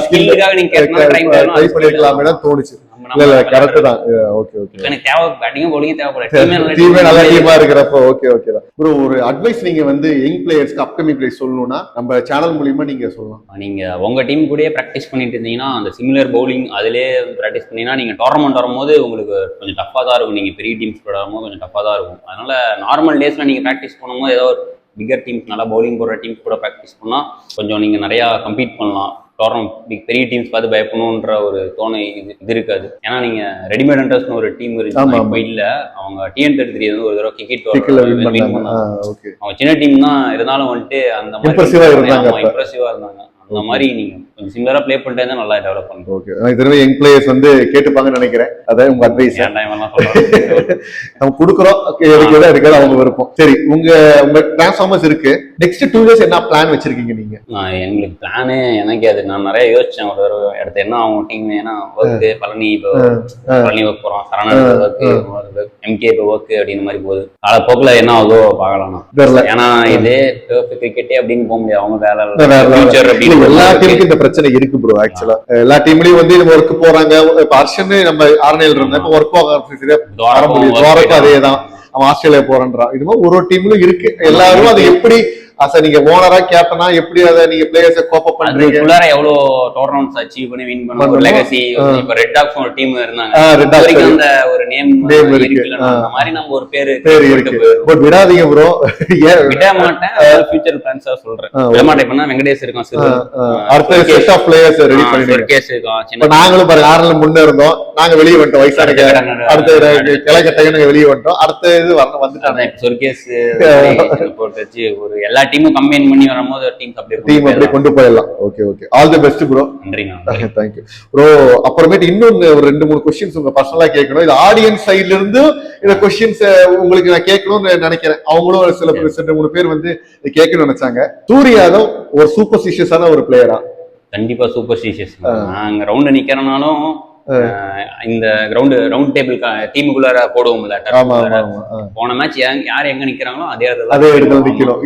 ஸ்கில்லுக்காக நீங்க ட்ரை பண்ணிருக்கலாமேடா தோணுச்சு. இல்ல இல்ல கரெக்ட் தான். Okay okay. எனக்கு தேவை பேட்டிங் பவுலிங் தேவைப்படும். டீமே நல்ல டீமா இருக்கிறப்ப ஓகே ஓகே தான். ப்ரோ ஒரு அட்வைஸ் நீங்க வந்து யங் பிளேயர்ஸ்க்கு அப்கமிங் பிளேயர்ஸ் சொல்லணும்னா நம்ம சேனல் மூலமா நீங்க சொல்லலாம். நீங்க உங்க டீம் கூடயே பிராக்டிஸ் பண்ணிட்டு இருந்தீங்கன்னா அந்த சிமிலர் பவுலிங் அதிலே பிராக்டிஸ் பண்ணீங்கன்னா நீங்க டோர்னமெண்ட் வரும்போது உங்களுக்கு கொஞ்சம் டஃபா தான் இருக்கும். நீங்க பெரிய டீம்ஸ் கூட வரும்போது கொஞ்சம் டஃபா தான் இருக்கும். அதனால நார்மல் டேஸ்ல நீங்க பிராக்டிஸ் பண்ணும்போது ஏதோ பிகர் டீம்ஸ் நல்லா பவுலிங் போடுற டீம்ஸ் கூட ப்ராக்டிஸ் பண்ணால் கொஞ்சம் நீங்கள் நிறையா கம்பீட் பண்ணலாம். டோர்னமெண்ட் பெரிய டீம்ஸ் பார்த்து பயப்படணுன்ற ஒரு தோணை இது இருக்காது. ஏன்னா நீங்கள் ரெடிமேட் ஹண்டர்ஸ்னு ஒரு டீம் இருக்கு, இப்போ இல்லை. அவங்க TN33 வந்து ஒரு தடவை கிரிக்கெட் அவங்க சின்ன டீம் தான் இருந்தாலும் வந்துட்டு அந்த மாதிரி இம்ப்ரெசிவா இருந்தாங்க. அந்த மாதிரி நீங்க கொஞ்சம் சிமிலரா ப்ளே பண்ணிட்டே தான் நல்லா டெவலப் பண்ணுங்க. ஓகே. நான் இதெல்லாம் யங் பிளேயர்ஸ் வந்து கேட்டுப்பாங்கன்னு நினைக்கிறேன். அதான் உங்க அட்வைஸ். நம்ம கொடுக்குறோம், எதுக்கு இருக்காது அவங்க விருப்பம். சரி, உங்க டிரான்ஸ்ஃபார்மர்ஸ் இருக்கு. நெக்ஸ்ட் 2 இயர்ஸ் என்ன பிளான் வச்சிருக்கீங்க நீங்க? எங்களுக்கு பிளானு எனக்கு அது நான் நிறைய யோசிச்சேன். ஒரு தடவை அடுத்து என்ன அவங்க டீம், ஏன்னா ஒர்க்கு பழனி இப்போ பழனி ஒர்க் போறோம், சரண ஒர்க்கு, MK இப்போ ஒர்க்கு அப்படின்னு மாதிரி போகுது. காலப்போக்கில் என்ன ஆகுதோ பார்க்கலாம். ஏன்னா இதே கிரிக்கெட்டே அப்படின்னு போக முடியாது. அவங்க வேலை அப்படின்னு எல்லா டீமுக்கும் இந்த பிரச்சனை இருக்கு ப்ரோ. ஆக்சுவலா எல்லா டீம்லயும் வந்து நம்ம ஒர்க் போறாங்க. இப்ப அர்ஷன் நம்ம ஆர்னேல் இருந்தா இப்ப ஒர்க் போக முடியும். அதேதான் அவன் ஆஸ்திரேலியா போறான்றான். இது மாதிரி ஒரு டீம்லயும் இருக்கு. எல்லாரும் அது எப்படி நீங்க ஓனரா கேப்டனா எப்படி அதை நீங்க பிளேயர்ஸ் கோப் அப் பண்றீங்க? எவ்வளவு டோர்னமெண்ட்ஸ் அச்சீவ் பண்ணி வின் பண்ண ஒரு லெகசி. இப்ப ரெட் டாக்ஸ் ஒரு டீம் இருந்தாங்க, அந்த ஒரு நேம் இருக்கு. அந்த மாதிரி நம்ம ஒரு பேரு இருக்கு. பட் விடாதீங்க ப்ரோ. விட மாட்டேன். ஃபியூச்சர் பிளான்ஸா சொல்றேன். விட மாட்டேன். இப்ப வெங்கடேஷ் இருக்கான், அடுத்த செட் ஆஃப் பிளேயர்ஸ் ரெடி பண்ணிடுங்க. கேஸ் இருக்கான். நாங்களும் பாருங்க ஆர்ல முன்ன இருந்தோம், நாங்க வெளியே வந்துட்டோம். வயசான அடுத்த கிளைக்கட்டையும் நாங்க வெளியே வந்துட்டோம். அடுத்த இது வந்துட்டாங்க. சொர்கேஸ் போட்டு வச்சு ஒரு எல்லா டீமும் கம்பைன் பண்ணி வரும்போது டீம் அப்படியே கொண்டு போயிடலாம். Okay okay. All the best bro. நன்றிங்க. Thank you bro. அப்புறமேட்டு இன்னொன்னு ஒரு 2-3 क्वेश्चंस உங்க பர்சனலா கேட்கணும். இது ஆடியன்ஸ் சைடுல இருந்து இந்த क्वेश्चंस உங்களுக்கு நான் கேட்கணும்னு நினைக்கிறேன். அவங்களும் சில 2-3 பேர் வந்து கேட்கணும்னு நினைச்சாங்க. சூர்யா யாதவ் ஒரு சூப்பர்ஸ்டிஷியஸான ஒரு பிளேயரா? கண்டிப்பா சூப்பர்ஸ்டிஷியஸ். நாங்க ரவுண்ட் நிக்கிறனாலும் இந்த ரவுண்ட் டேபிள் டீமுக்குள்ளார போடுவோம்ல. போன மேட்ச் யார் எங்க நிக்கிறாங்களோ அதே இடத்துல நிக்கணும்.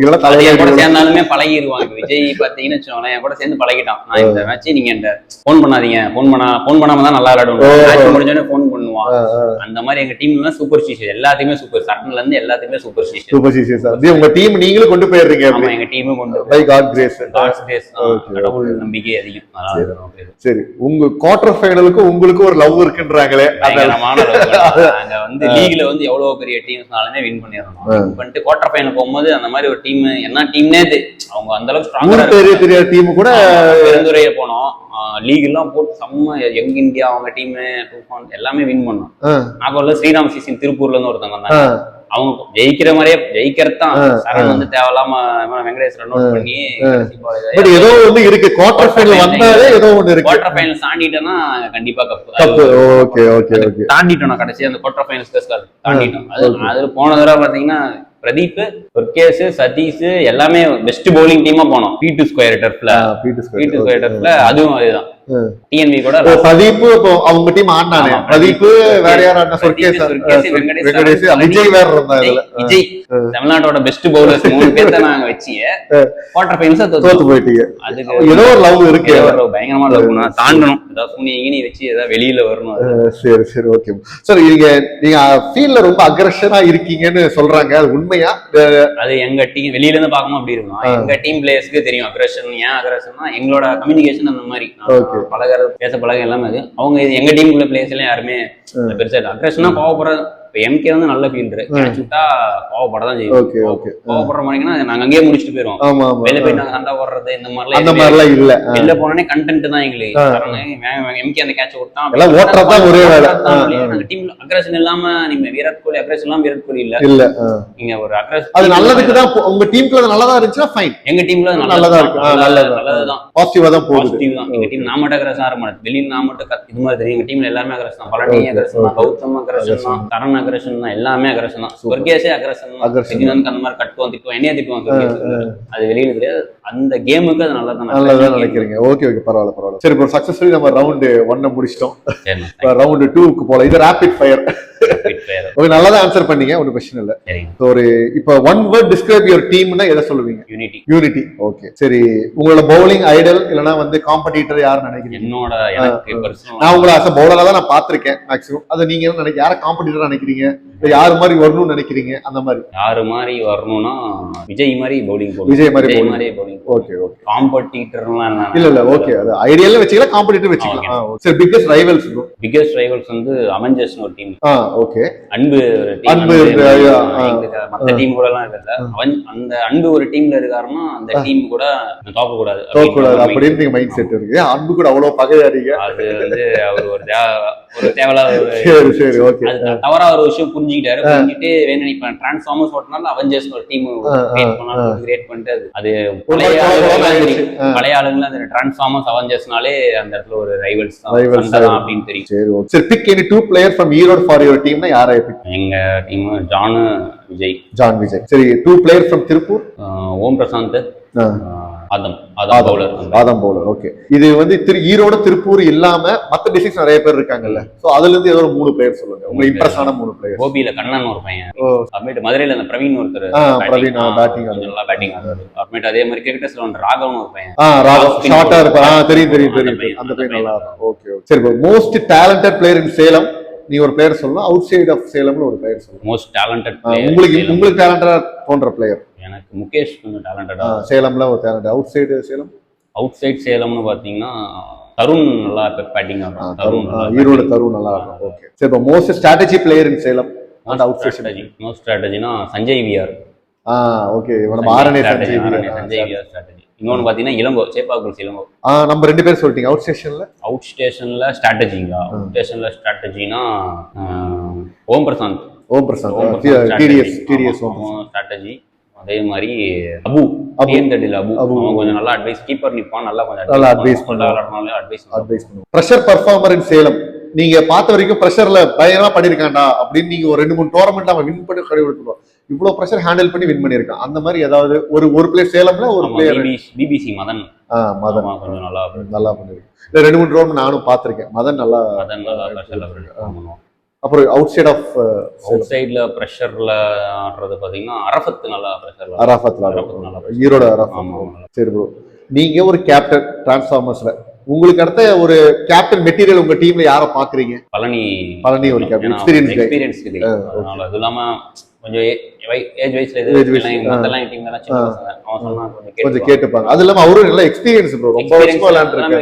என் கூட சேர்ந்தாலுமே பழகிடுவாங்க. விஜய் பாத்தீங்கன்னு என் கூட சேர்ந்து பழகிட்டான். நான் இந்த மேட்ச் நீங்க இந்த போன் பண்ணாதீங்க, போன் பண்ணாம தான் நல்லா விளையாடுவோம். மேட்ச் முடிஞ்சோடனே போன் பண்ணுவான். அந்த மாதிரி எங்க டீம்ல சூப்பர் ஸ்டிஷியஸ் எல்லாத்தையுமே சூப்பர். சட்டன்ல இருந்து எல்லாத்தையுமே சூப்பர் ஸ்டிஷியஸ். உங்க டீம் நீங்களும் கொண்டு போயிடுறீங்க. ஆமா, எங்க டீமும் கொண்டு பை காட் கிரேஸ். கடவுள் நம்பிக்கை அதிகம். சரி, உங்க குவார்டர் ஃபைனலுக்கு உங்களுக்கு ஒரு லவ் இருக்குன்றாங்களே. நாங்க வந்து லீக்ல வந்து எவ்வளவு பெரிய டீம்ஸ்னாலுமே வின் பண்ணிடணும். வின் பண்ணிட்டு குவார்டர் ஃபைனல் போகும்போது அந்த மாதிரி ஒரு டீம் என்ன டீம்னே அவங்க அந்த அளவுக்கு ஸ்ட்ராங்கா பெரிய டீம் கூட பெருந்துறைய போனோம். லீக் எல்லாம் போட்டு செம்ம யங் இந்தியா அவங்க டீம் எல்லாமே வின் பண்ணோம். நாகூர்ல ஸ்ரீராம் சிசின் திருப்பூர்ல இருந்து ஒருத்தவங்க வந்தாங்க. அவங்க ஜெயிக்கிற மாதிரியே ஜெயிக்கிறதான். சரண் வந்து தேவையில்லாம வெங்கடேஷ் ரன் அவுட் பண்ணி ஏதோ ஒண்ணு இருக்கு. குவார்டர் ஃபைனல் வந்தாலே ஏதோ ஒண்ணு இருக்கு. குவார்டர் ஃபைனல் தாண்டிட்டோம்னா கண்டிப்பா கப். Okay okay okay. தாண்டிட்டோம். கடைசி அந்த குவார்டர் ஃபைனல் தாண்டிட்டோம். அது போன தடவை பாத்தீங்கன்னா பிரதீப், ஒர்கேஸ், சதீஷ் எல்லாமே பெஸ்ட் பவுலிங் டீமா போனோம். P2 ஸ்கொயர் டர்ஃப்ல அதுவும் அதுதான். டிஎன்பி கூட பிரதீப் இப்போ அவங்க டீம் ஆடினானே, பிரதீப் வேற யார் ஆடினா, சொர்க்கேஷ், வெங்கடேஷ், விஜய் வேற இருந்தா. விஜய் தமிழ்நாட்டோட பெஸ்ட் பவுலர்ஸ் 3 பேர்த்த நாங்க வச்சு குவார்டர் ஃபைனல்ஸ் தோத்து போயிட்டீங்க. அதுக்கு ஏதோ ஒரு லவ் இருக்கு, பயங்கரமா லவ் தாண்டணும், ஏதாவது சூனியங்கி வச்சு ஏதாவது வெளியில வரணும். சரி சரி ஓகே சார். நீங்க ஃபீல்ட்ல ரொம்ப அக்ரெஷனா இருக்கீங்கன்னு சொல்றாங்க, அது உண்மையா? அது எங்க டீம் வெளியில இருந்து பார்க்கணும் அப்படி இருக்கும். எங்க டீம் பிளேயர்ஸ்க்கு தெரியும் அக்ரெஷன். ஏன் அக்ரெஷன்னா எங்களோட கம்யூனிகேஷன் அந்த மாதிரி பழக பேச பழக எல்லாமே அது. அவங்க எங்க டீமுக்குள்ள பிளேயர்ஸ் எல்லாம் யாருமே பெருசா இல்லை. அக்ரெஷனா கோவப்படுற இப்ப எம்கே வந்து நல்ல ஃபீல்டர், சுட்டா கோவப்படதான் செய்யும். கோவப்படுற மாதிரினா நாங்க அங்கேயே முடிச்சுட்டு போயிடுவோம். வெளில போய் நாங்க சண்டை போடுறது இந்த மாதிரிலாம் இல்ல. வெளில போனோடனே கண்டென்ட் தான் எங்களுக்கு. எம்கே அந்த கேட்ச் கொடுத்தான் ஒரே வேலை. நாங்க டீம்ல அக்ரெஷன் இல்லாம நீங்க விராட் கோலி அக்ரெஷன் இல்லாம விராட் கோலி இல்ல நீங்க ஒரு அக்ரெஷன் அது நல்லதுக்கு தான். உங்க டீம்ல அது நல்லதா இருந்துச்சுன்னா ஃபைன். எங்க டீம்ல நல்லதா இருக்கு, நல்லதுதான், பாசிட்டிவா தான் போகுது. பாசிட்டிவ் தான். எங்க டீம் நான் மட்டும் அக்ரெஷன் ஆக மாட்டேன், வெளியில நான் மட்டும் இது மாதிரி தெரியும். எங்க டீம்ல எல்லாமே அக்ரெஷன் தான். பழனி அக்ரெஷன் தான், கௌதம் அக்ரெஷன் தான், கரண் அக்ரெஷன் தான், எல்லாமே அக்ரெஷன் தான். சொர்க்கேஷே அக்ரெஷன் தான். அந்த மாதிரி கட்டுவோம், திட்டுவோம், என்னைய திட்டுவோம். அது வெளியில தெரியாது. அந்த கேமுக்கு அது நல்லதான் நினைக்கிறீங்க. ஓகே ஓகே, பரவாயில்ல பரவாயில்ல. சரி, இப்போ சக்சஸ்ஃபுல்லி நம்ம ரவுண்ட் 1 முடிச்சிட்டோம். ரவுண்ட் 2க்கு போலாம். இது ரேபிட் ஃபயர். ஓகே, நல்லதா ஆன்சர் பண்ணீங்க, ஒரு क्वेश्चन இல்ல. ஒரு இப்போ ஒன் வேர்ட் டிஸ்கிரைப் யுவர் டீம்னா எதை சொல்லுவீங்க? யூனிட்டி. யூனிட்டி. ஓகே. சரி, உங்களோட பவுலிங் ஐடல் இல்லனா வந்து காம்படிட்டர் யார் நினைக்கிறீங்க? என்னோட எனக்கு பர்சனலா நான் உங்களை as a bowler தான் நான் பாத்திருக்கேன் மேக்ஸிமம். அது நீங்க என்ன நினைக்கிறீங்க? யார காம்படிட்டரா நினைக்கிறீங்க? இல்ல யார் மாதிரி வரணும்னு நினைக்கிறீங்க? அந்த மாதிரி யார் மாதிரி வரணும்னா விஜய் மாதிரி பவுலிங் போடுங்க. விஜய் மாதிரி பவுலிங். Okay okay. காம்படிட்டர்லாம் இல்ல ஓகே, அது ஐடியல்ல வெச்சிக்கலாம், காம்படிட்டர் வெச்சிக்கலாம். சரி, biggest rivals bro? Biggest rivals வந்து அவெஞ்சர்ஸ்னு ஒரு டீம். ஓகே. அன்பு ஒரு டீம். மத்த டீம் கூட எல்லாம் இல்ல. அந்த அன்பு ஒரு டீம்ல இருக்காருன்னா அந்த டீம் கூட தோக்க கூடாது அப்படின்னு நீங்க மைண்ட் செட் இருக்கு. அன்பு கூட அவ்வளவு பகையாடிங்க. அது வந்து அவர் ஒரு தேவையில்லாத சரி சரி ஓகே. தவறா ஒரு விஷயம் புரிஞ்சுக்கிட்டாரு. புரிஞ்சுட்டு வேணும் இப்ப டிரான்ஸ்ஃபார்மர்ஸ் ஓட்டனால அவெஞ்சர்ஸ் ஒரு டீம் கிரியேட் பண்ணிட்டு அது பழைய ஆளுங்க அந்த டிரான்ஸ்ஃபார்மர்ஸ் அவெஞ்சர்ஸ்னாலே அந்த இடத்துல ஒரு ரைவல்ஸ் தான் அப்படின்னு தெரியும். சரி ஓகே. சரி, pick any 2 players from Erode for your டீம்னா யாரை பிக்? எங்க டீம் ஜான் விஜய். சரி, 2 players from Tiruppur? Om Prashanth, Adam bowler. Okay. இது வந்து ஈரோடு திருப்பூர் இல்லாம மத்த டிஸ்ட்ரிக்ட்ஸ் நிறைய பேர் இருக்காங்கல்ல, சோ அதுல இருந்து ஏதோ 3 பிளேயர் சொல்லுங்க, உங்களுக்கு இம்ப்ரெஸ் ஆன 3 பிளேயர். கோபியில கண்ணன் ஒரு பையன், அப்புறமேட்டு மதுரையில அந்த பிரவீன் ஒருத்தர் பிரவீன் பேட்டிங் நல்லா பேட்டிங் ஆடுறாரு. அப்புறமேட்டு அதே மாதிரி கிரிக்கெட்டர்ஸ்ல ஒன்று ராகவன் ஒரு பையன். ராகவ் ஷார்ட்டா இருப்பா. தெரியும் அந்த பையன் நல்லா இருக்கும். Okay okay. சரி, most talented player in Salem நீ ஒரு பிளேயர் சொல்லலாம். அவுட் சைடு ஆஃப் சேலம்னு ஒரு பிளேயர் சொல்லலாம். மோஸ்ட் டேலண்டட் உங்களுக்கு டேலண்டடா தோன்ற பிளேயர்? எனக்கு முகேஷ் கொஞ்சம் டேலண்டடா. சேலம்ல ஒரு talent. Outside Salem? Outside சேலம்னு பாத்தீங்கன்னா தருண் நல்லா பேட்டிங் ஆடுறான். தருண் ஈரோடு தருண் நல்லா இருக்கும். ஓகே. சரி, இப்போ most strategy player in Salem and outside? Most ஸ்ட்ராட்டஜினா சஞ்சய் விஆர். ஓகே. நம்ம ஆரணி சஞ்சய் விஆர் ஸ்ட்ராட்டஜி. இன்னொன்னு பாத்தீங்கன்னா இளங்கோ, சேப்பாக்குள் இளங்கோ. நம்ம 2 பேர் சொல்லிட்டீங்க. அவுட் ஸ்டேஷன்ல ஸ்ட்ராட்டஜிங்களா? அவுட் ஸ்டேஷன்ல ஸ்ட்ராட்டஜினா ஓம் பிரசாந்த். டிடிஎஸ் ஸ்ட்ராட்டஜி. அதே மாதிரி அபு கொஞ்சம் நல்லா அட்வைஸ், கீப்பர் நிப்பான், நல்லா கொஞ்சம் நல்லா அட்வைஸ் பண்ணுவாங்க. பிரஷர் பெர்ஃபார்மர் இன் சேலம் நீங்க பார்த்த வரைக்கும் பிரஷர்ல பயங்கரமா பண்ணிருக்காண்டா அப்படின்னு நீங்க ஒரு 2-3 டோர்னமெண்ட் அவன் வின் பண்ணி கழிவுடுத்துருவோம். இவ்வளவு பிரஷர் ஹேண்டில் பண்ணி வின் பண்ணிருக்கான். அந்த மாதிரி ஏதாவது ஒரு பிளேயர் சேலம்ல ஒரு பிளேயர்? பிபிசி மதன். மதன் கொஞ்சம் நல்லா பண்ணிருக்கேன். 2-3 டோர்னமெண்ட் நானும் பாத்திருக்கேன். மதன் நல்லா. அப்புறம் அவுட் சைட்ல பிரஷர்ல ஆடுறது பாத்தீங்கன்னா அரஃபத் நல்லா பிரஷர்ல. Arafat ஈரோட Arafat. சரி ப்ரோ, நீங்க ஒரு கேப்டன் டிரான்ஸ்ஃபார்மர்ஸ்ல, உங்களுக்கு அடுத்த ஒரு கேப்டன் மெட்டீரியல் உங்க டீம்ல யாரை பாக்குறீங்க? பழனி ஒரு கேப்டன், எக்ஸ்பீரியன்ஸ் இருக்கு. அதனால அது இல்லாம கொஞ்சம் ஏஜ் வைஸ்ல கொஞ்சம் கேட்டுப்பாங்க. அது இல்லாம அவரும் நல்ல எக்ஸ்பீரியன்ஸ் ப்ரோ, ரொம்ப வருஷமா விளையாண்டுருக்காங்க.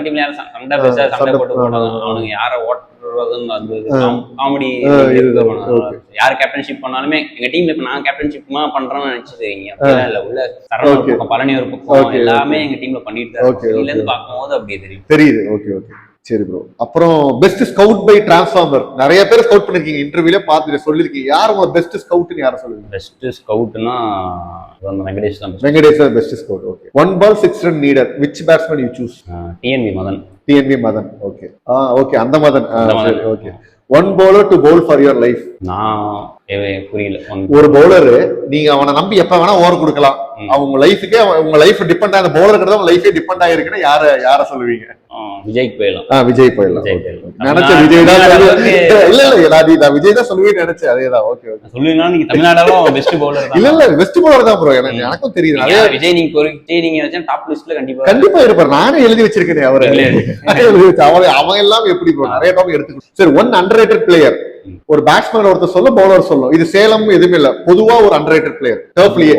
சண்டை போட்டு அவனுக்கு யார காமெடி யார் கேப்டன்ஷிப் பண்ணாலுமே எங்க டீம்ல இப்ப நான் கேப்டன்ஷிப் பண்றேன்னு நினைச்சது உள்ள பழனி ஒரு பக்கம் எல்லாமே எங்க டீம்ல பண்ணிட்டு இருந்து பார்க்கும்போது அப்படியே தெரியுது. Okay okay. சரி ப்ரோ, அப்புறம் பெஸ்ட் ஸ்கவுட் பை டிரான்ஸ்ஃபார்மர் நிறைய பேர் ஸ்கவுட் பண்ணிருக்கீங்க, இன்டர்வியூல பார்த்துட்டு சொல்லிருக்கீங்க. யார் உங்க பெஸ்ட் ஸ்கவுட்னு யாரை சொல்லுவீங்க? பெஸ்ட் ஸ்கவுட்னா வெங்கடேஷ் தான். வெங்கடேஷ் தான் best scout. Okay. 1 ball 6 run needed, which batsman you choose? TNP Madan. Okay okay, அந்த Madan. Okay. 1 bowler to bowl for your life? நான் புரியல. ஒரு பவுலர் நீங்க அவனை நம்பி எப்ப வேணா ஓவர் கொடுக்கலாம், அவங்க லைஃபுக்கே உங்க லைஃப் டிபெண்ட் ஆன பவுலர் கிட்ட தான் லைஃபே டிபெண்ட் ஆகிருக்குன்னா யார சொல்லுவீங்க? விஜய்க்கு போயிடலாம். விஜய் போயிடலாம். நினைச்சேன் விஜய் தான். இல்ல நான் விஜய் தான் சொல்லுவேன்னு நினைச்சேன். அதேதான். Okay okay. சொல்லுவீங்கன்னா நீங்க தமிழ்நாடாலும் பெஸ்ட் பவுலர் தான். இல்ல பெஸ்ட் பவுலர் தான் ப்ரோ. எனக்கும் தெரியுது. நிறைய விஜய் நீங்க வச்சா டாப் லிஸ்ட்ல கண்டிப்பா இருப்பார். நானே எழுதி வச்சிருக்கேன் அவரு. அவன் எல்லாம் எப்படி ப்ரோ நிறைய டாப் எடுத்து. சரி, ஒன் அண்டர்ரேட்டட் பிளேயர். ஒரு பேட்ஸ்மேன் ஒருத்தர் சொல்லும், பவுலர் சொல்லும். இது சேலம் எதுவுமே இல்ல, பொதுவா ஒரு அண்டர்ரேட்டட் பிளேயர். டர்ஃப்லயே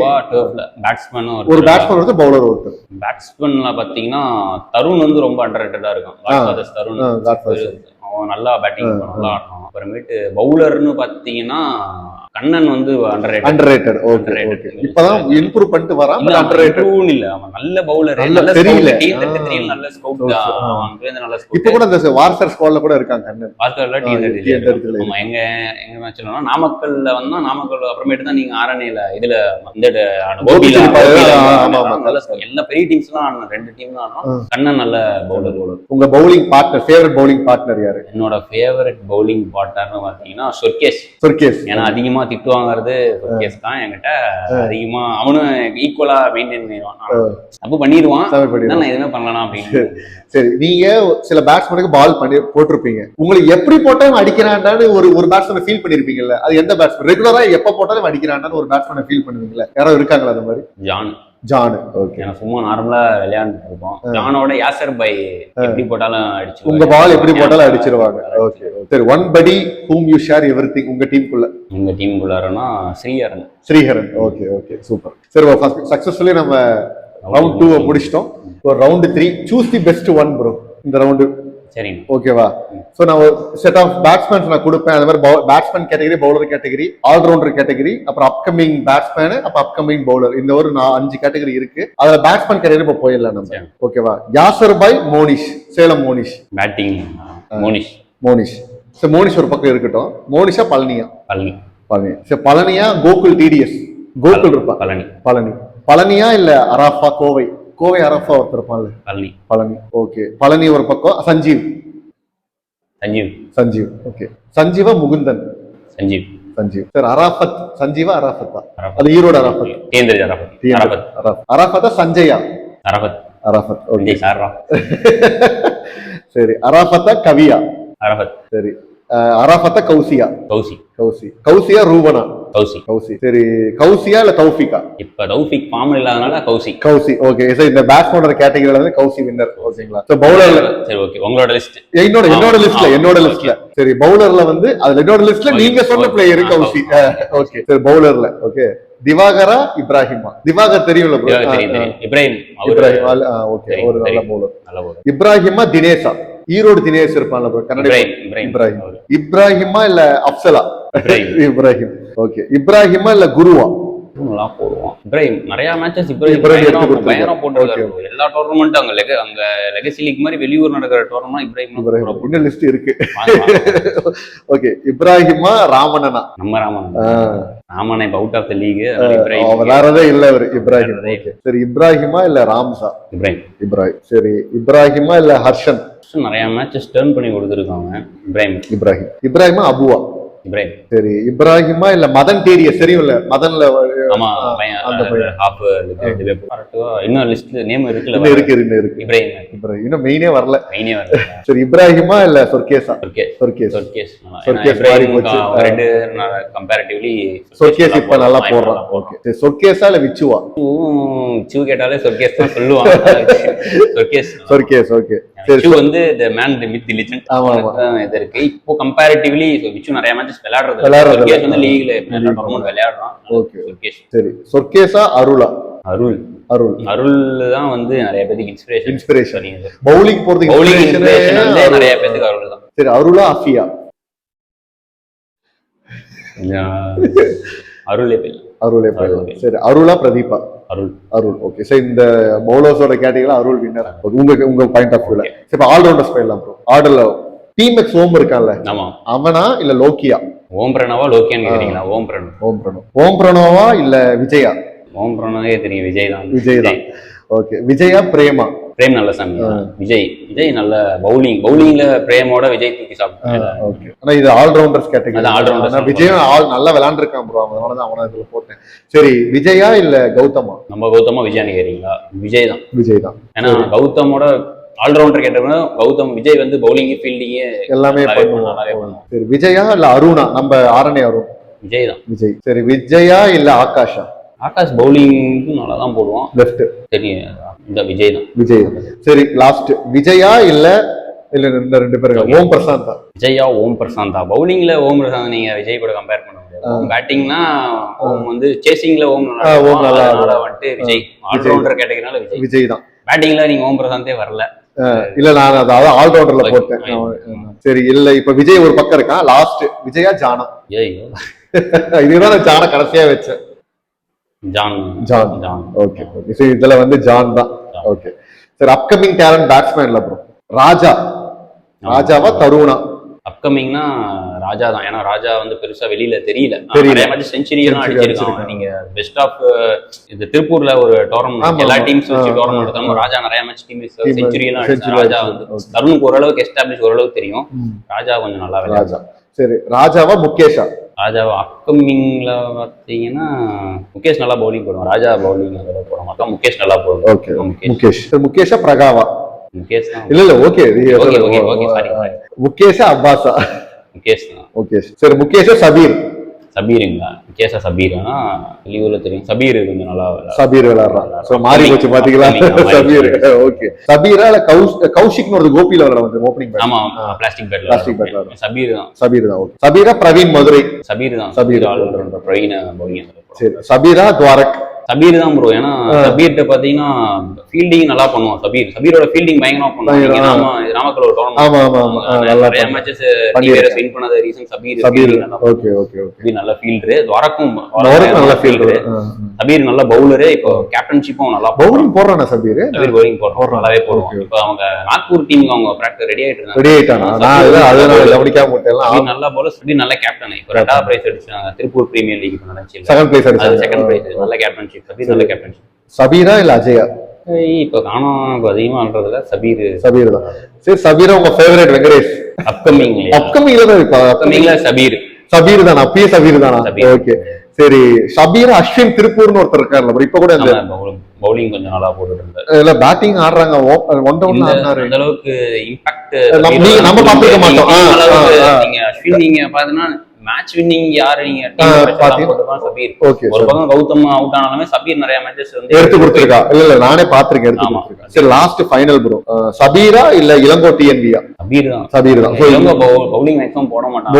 பேட்ஸ்மேன் ஒரு பேட்ஸ்மேன் ஒருத்தர், பவுலர் ஒருத்தர். பேட்ஸ்மேன்ல பாத்தீங்கன்னா தருண் வந்து ரொம்ப அண்டர்ரேட்டடா இருக்கும். தருண் அவன் நல்லா பேட்டிங் நல்லா ஆடுறான். அப்புறமேட்டு பவுலர்னு பாத்தீங்கன்னா கண்ணன் வந்து அண்டர்ரேட்டட். Okay okay. இப்பதான் இம்ப்ரூவ் பண்ணிட்டு வரான். பட் அண்டர்ரேட்டட் இல்ல, அவன் நல்ல பவுலர். நல்ல தெரியல, நல்ல ஸ்கவுட் அவன், நல்ல ஸ்கவுட். இப்போ கூட அந்த வார்சர் ஸ்குவாட்ல கூட இருக்காங்க கண்ணன். வார்சர்ல டீம் எங்க மேட்ச்லனா நாமக்கல்ல வந்தா நாமக்கல். அப்புறமேட்டு தான் நீங்க ஆரணில இதுல இந்த கோபில எல்லா பெரிய டீம்ஸ்லாம் ஆடுன, 2 டீம் தான் ஆடுறோம். கண்ணன் நல்ல பவுலர். உங்க bowling partner, favourite bowling partner யாரு? என்னோட ஃபேவரட் பவுலிங் பார்ட்னர்னு பாத்தீங்கன்னா சொர்கேஷ். ஏன்னா அதிகமா திட்டு வாங்குறது சொர்கேஷ் தான். என்கிட்ட அதிகமா அவனும் ஈக்குவலா மெயின்டைன் பண்ணிடுவான். தப்பு பண்ணிடுவான், நான் எதுவுமே பண்ணலாம் அப்படின்னு. சரி, நீங்க சில பேட்ஸ்மேனுக்கு பால் பண்ணி போட்டிருப்பீங்க. உங்களுக்கு எப்படி போட்டாலும் அடிக்கிறான்னு ஒரு பேட்ஸ்மேன் ஃபீல் பண்ணிருப்பீங்கல்ல, அது எந்த பேட்ஸ்மேன்? ரெகுலரா எப்ப போட்டாலும் அடிக்கிறான்னு ஒரு பேட்ஸ்மேனை ஃபீல் பண்ணுவீங்களா? யாராவது இருக்காங்களா அந்த மாதிரி? ஜான். ஓகே. நான் சும்மா நார்மலா விளையாண்டுட்டு இருப்போம். ஜானோட யாசர் பை எப்படி போட்டாலும் அடிச்சு, உங்க பால் எப்படி போட்டாலும் அடிச்சிருவாங்க. ஓகே. சரி, one buddy whom you share everything உங்க டீமுக்குள்ளாரனா ஸ்ரீஹரன். Okay okay, super. சரி, சக்சஸ்ஃபுல்லி நம்ம ரவுண்ட் 2 முடிச்சிட்டோம். Round 3 choose the best one bro. இந்த ரவுண்டு சரி ஓகேவா? சோ நான் ஒரு செட் ஆஃப் பேட்ஸ்மேன்ஸ் நான் கொடுப்பேன். அந்த மாதிரி batsman category, bowler category, allrounder category, அப்புறம் அப்கமிங் பேட்ஸ்மேன், அப்புறம் அப்கமிங் பவுலர். இந்த ஒரு 5 கேட்டகரி இருக்கு. அதுல பேட்ஸ்மேன் கேட்டகரி இப்ப போயிடலாம் நம்ம. ஓகேவா? Yasar by Monish, Salem Monish. Batting Monish. So Monish ஒரு பக்கம் இருக்கட்டும். மோனிஷா பழனியா? பழனி. சோ பழனியா கோகுல் டிடிஎஸ்? கோகுல் இருப்பா. பழனியா இல்ல அராஃபா? கோவை அரஃபா ஒருத்தர் இருப்பான்ல. பழனி. ஓகே. பழனி ஒரு பக்கம். சஞ்சீவ். ஓகே. சஞ்சீவா முகுந்தன்? சஞ்சீவ். சார், அராஃபத். சஞ்சீவா அராஃபத்தா? அது ஈரோடு அராஃபத். அராஃபத்தா சஞ்சயா? அராஃபத். ஓகே. சரி, அராஃபத்தா கவியா? சரி, அராஃபத்தா கௌசியா? கௌசியா ரூபனா? கௌசி. சரி, கௌசியா இல்ல தௌஃபிகா? இப்ப தௌஃபிக் ஃபார்ம் இல்லாதனால கௌசி. ஓகே. சோ இந்த பேட்ஸ்மேனோட கேட்டகரியில வந்து கௌசி வின்னர். ஓகேங்களா? சோ பவுலர்ல சரி, ஓகே. உங்களோட லிஸ்ட். என்னோட லிஸ்ட்ல சரி, பவுலர்ல வந்து அது என்னோட லிஸ்ட்ல நீங்க சொன்ன பிளேயர் கௌசி. ஓகே. சரி, பவுலர்ல ஓகே. திவாகரா இப்ராஹிமா? திவாகர் தெரியும்ல ப்ரோ? இப்ராஹிம். ஓகே, ஒரு நல்ல பவுலர். இப்ராஹிமா தினேஷா? ஈரோடு தினேஷ் இருப்பான்ல ப்ரோ, கன்னட. இப்ராஹிமா இல்ல அப்சலா? இப்ராஹிம். ஓகே. இப்ராஹிமா இல்ல குருவா? போடுவோம். இப்ராஹிம் நிறைய மேட்சஸ் பயங்கரம் போட்டுருக்காரு. எல்லா டோர்னமெண்ட் அங்க லெகசி லீக் மாதிரி வெளியூர் நடக்கிற டோர்னமெண்ட் இப்ராஹிம் இன்னும் லிஸ்ட் இருக்கு. ஓகே. இப்ராஹிமா ராமண்ணா? நம்ம ராமண்ணா இப்ப அவுட் ஆஃப் தி லீக். வேறதே இல்ல அவரு இப்ராஹிம். சரி, இப்ராஹிமா இல்ல ராம்சா? இப்ராஹிம். சரி, இப்ராஹிமா இல்ல ஹர்ஷன்? நிறைய மேட்சஸ் டர்ன் பண்ணி கொடுத்துருக்காங்க. இப்ராஹிமா அபுவா? சரி, இப்ராஹிமா இல்ல மதன் டேரியஸ்? தெரியும்ல மதன்ல? இன்னும் லிஸ்ட் நேம் இருக்குல்ல? இருக்கு. இப்ராஹிம் இன்னும் மெயினே வரல. சரி, இப்ராஹிமா இல்ல சொர்கேஸா? கம்பேரிட்டிவ்லி சொர்கேஸ் இப்ப நல்லா போடுறான். ஓகே. சொர்கேஸா இல்ல விச்சுவா? விச்சு கேட்டாலே சொர்கேஸ் தான் சொல்லுவாங்க. சொர்கேஸ். ஓகே. விச்சு வந்து the man the myth the legend. இது இருக்கு. இப்போ கம்பேரிட்டிவ்லி விச்சு நிறைய மேட்சஸ் விளையாடுறது. சொர்கேஸ் வந்து லீக்ல டோர்னமெண்ட் விளையாடுறான். ஓகே. சரி, சொர்கேஸா அருளா? அருள் தான் வந்து நிறைய பேருக்கு இன்ஸ்பிரேஷன். பவுலிங் போறதுக்கு நிறைய பேருக்கு அருள் தான். சரி, அருளா அஃபியா? அருளே. சரி, அருளா பிரதீபா? அருள். ஓகே. சோ இந்த பவுலர்ஸோட கேட்டகரியில அருள் வின்னர். உங்க பாயிண்ட் ஆஃப் வியூல. இப்ப ஆல்ரவுண்டர்ஸ் போயிடலாம் ப்ரோ. ஆர்டர்ல டீம் எக்ஸ் ஓம் இருக்கான்ல, அவனா இல்ல லோக்கியா? ஓம் பிரணவா லோக்கியான்னு கேக்குறீங்களா? ஓம் பிரணவா இல்ல விஜயா? ஓம் பிரணவே தெரியும். விஜய் தான். ஓகே. விஜயா பிரேமா? பிரேம் நல்ல சாமி. விஜய் நல்ல பவுலிங்ல பிரேமோட விஜய் தூக்கி சாப்பிட்டாங்க. ஓகே. ஆனா இது ஆல்ரவுண்டர்ஸ் கேட்டகரி. அது ஆல்ரவுண்டர். விஜய் நல்லா விளையாண்டுருக்கான் ப்ரோ, அதனாலதான் அவனை இதுல போட்டேன். சரி, விஜயா இல்ல கௌதமா? நம்ம கௌதமா விஜயான்னு கேக்குறீங்களா? விஜய் தான். ஏன்னா கௌதமோட ஆல்ரவுண்டர் கேட்டவங்க கௌதம். விஜய் வந்து பவுலிங் ஃபீல்டிங் எல்லாமே பண்ணுவான். சரி, விஜயா இல்ல அருணா? நம்ம ஆரணி அருண். விஜய் தான். சரி, விஜயா இல்ல ஆகாஷா? ஆகாஷ் பவுலிங்கும் நல்லா தான் போடுவான். லெஃப்ட். சரி, இந்த விஜய் தான். சரி, லாஸ்ட் விஜயா இல்ல இந்த ரெண்டு பேரும் ஓம் பிரசாந்தா? விஜயா ஓம் பிரசாந்தா. பவுலிங்ல ஓம் பிரசாந்த் நீங்க விஜய் கூட கம்பேர் பண்ண முடியாது. பேட்டிங்னா ஓம் வந்து சேசிங்ல ஓம் நல்லா வந்துட்டு விஜய். ஆல்ரவுண்டர் கேட்டகரினால விஜய் தான். பேட்டிங்ல நீங்க ஓம் பிரசாந்தே வரல. இல்ல, நான் அதாவது ஆல்ரவுண்டர்ல போட்டேன். சரி, இல்ல இப்ப விஜய் ஒரு பக்கம் இருக்கான். லாஸ்ட் விஜயா ஜானா? இதுதான் ஜான கடைசியா வச்சேன். ஜான். ஓகே. சரி, இதுல வந்து ஜான் தான். ஓகே. சரி, அப்கமிங் டேலண்ட் பேட்ஸ்மேன்ல ப்ரோ ராஜாவா தருணா? அப்கமிங்னா ராஜா தான். ஏன்னா ராஜா வந்து பெருசா வெளியில தெரியல. செஞ்சுரி எல்லாம் அடிச்சிருக்காங்க. நீங்க பெஸ்ட் ஆஃப் இந்த திருப்பூர்ல ஒரு டோர்னமெண்ட் எல்லா டீம்ஸ் வச்சு டோர்னமெண்ட் எடுத்தாங்க. ராஜா நிறைய மேட்ச் டீம் செஞ்சுரி எல்லாம் அடிச்சாங்க. ராஜா வந்து தருணுக்கு ஓரளவுக்கு எஸ்டாப்ளிஷ் ஓரளவுக்கு தெரியும். ராஜா கொஞ்சம் நல்லா விளையாடுறான். சரி, ராஜாவா முகேஷா? ராஜாவா அப்கமிங்ல பாத்தீங்கன்னா முகேஷ் நல்லா பவுலிங் போடுவான். ராஜா பவுலிங் போட மாட்டான். முகேஷ் நல்லா போடுவான். ஓகே. முகேஷா பிரகாவா? முகேஷ் தான். இல்ல ஓகே. முகேஷா அப்பாஸா? முகேஷ் தான். ஓகே. சரி, முகேஷா சபீருங்களா? முகேஷா சபீர்னா வெளியூர்ல தெரியும். சபீர் கொஞ்சம் நல்லா விளையாடுறான். சோ மாறி போச்சு பாத்தீங்களா? சபீர். ஓகே. சபீரா இல்ல கௌஷிக்னு ஒரு கோபில விளையாடுற ஓபனிங் பேட்? ஆமா, பிளாஸ்டிக் பேட்ல. சபீர் தான். ஓகே. சபீரா பிரவீன் மதுரை? சபீர் ஆல்ரவுண்டர். பிரவீன் பவுலிங். சரி, சபீரா துவாரக்? சபீர் தான் ப்ரோ. ஏன்னா சபீர்ட்ட பாத்தீங்கன்னா ஃபீல்டிங் நல்லா பண்ணுவான். சபீரோட ஃபீல்டிங் பயங்கரமா பண்ணுவான். நாமக்கல் ஒரு டோர்னமெண்ட் நிறைய மேட்சஸ் வின் பண்ணத ரீசன் சபீர். நல்ல ஃபீல்டர். துவாரக்கும் நல்ல ஃபீல்டர். சபீர் நல்ல பவுலர். இப்போ கேப்டன்ஷிப்பும் நல்லா பவுலிங் போடுறானா? சபீர் பவுலிங் போடுறான், நல்லாவே போடுவான். இப்போ அவங்க நாக்பூர் டீமுக்கு அவங்க பிராக்டிஸ் ரெடி ஆயிட்டாங்க. நல்ல பவுலர். சபீர் நல்ல கேப்டன். இப்போ 2வது பிரைஸ் அடிச்சாங்க திருப்பூர் பிரீமியர் லீக். நடந்துச்சு. Second prize. நல்ல கேப்டன்ஷிப். சபீரா இல்ல அஜயா? இப்ப காணோம் அதிகமா ஆடுறதுல சபீர் தான். சரி, சபீரா உங்க ஃபேவரட்? வெங்கடேஷ் அப்கமிங்ல சபீர் தானா? அப்பயே சபீர் தானா? ஓகே. சரி, சபீரா அஸ்வின் திருப்பூர்னு ஒருத்தர் இருக்காருல்ல, இப்ப கூட பவுலிங் கொஞ்சம் நல்லா போட்டுட்டு இருந்தாரு. இல்ல பேட்டிங் ஆடுறாங்க. ஒன் டவுன் ஆடுறாரு. அந்த அளவுக்கு இம்பாக்ட் நம்ம பாத்துக்க மாட்டோம். நீங்க அஸ்வின் நீங்க பாத்தீங்கன்னா மேட்ச் வின்னிங் யாரு நீங்க சபீர். ஒரு பக்கம் கௌதம் அவுட் ஆனாலுமே சபீர் நிறைய மேட்சஸ் வந்து எடுத்து கொடுத்திருக்கா. இல்ல நானே பாத்துருக்கேன், எடுத்து கொடுத்திருக்கேன். சரி, லாஸ்ட் ஃபைனல் ப்ரோ, சபீரா இல்ல இளங்கோ டிஎன்பியா? சபீர் தான். இளங்கோ பவுலிங் மேக்ஸிமம் போட மாட்டாங்க.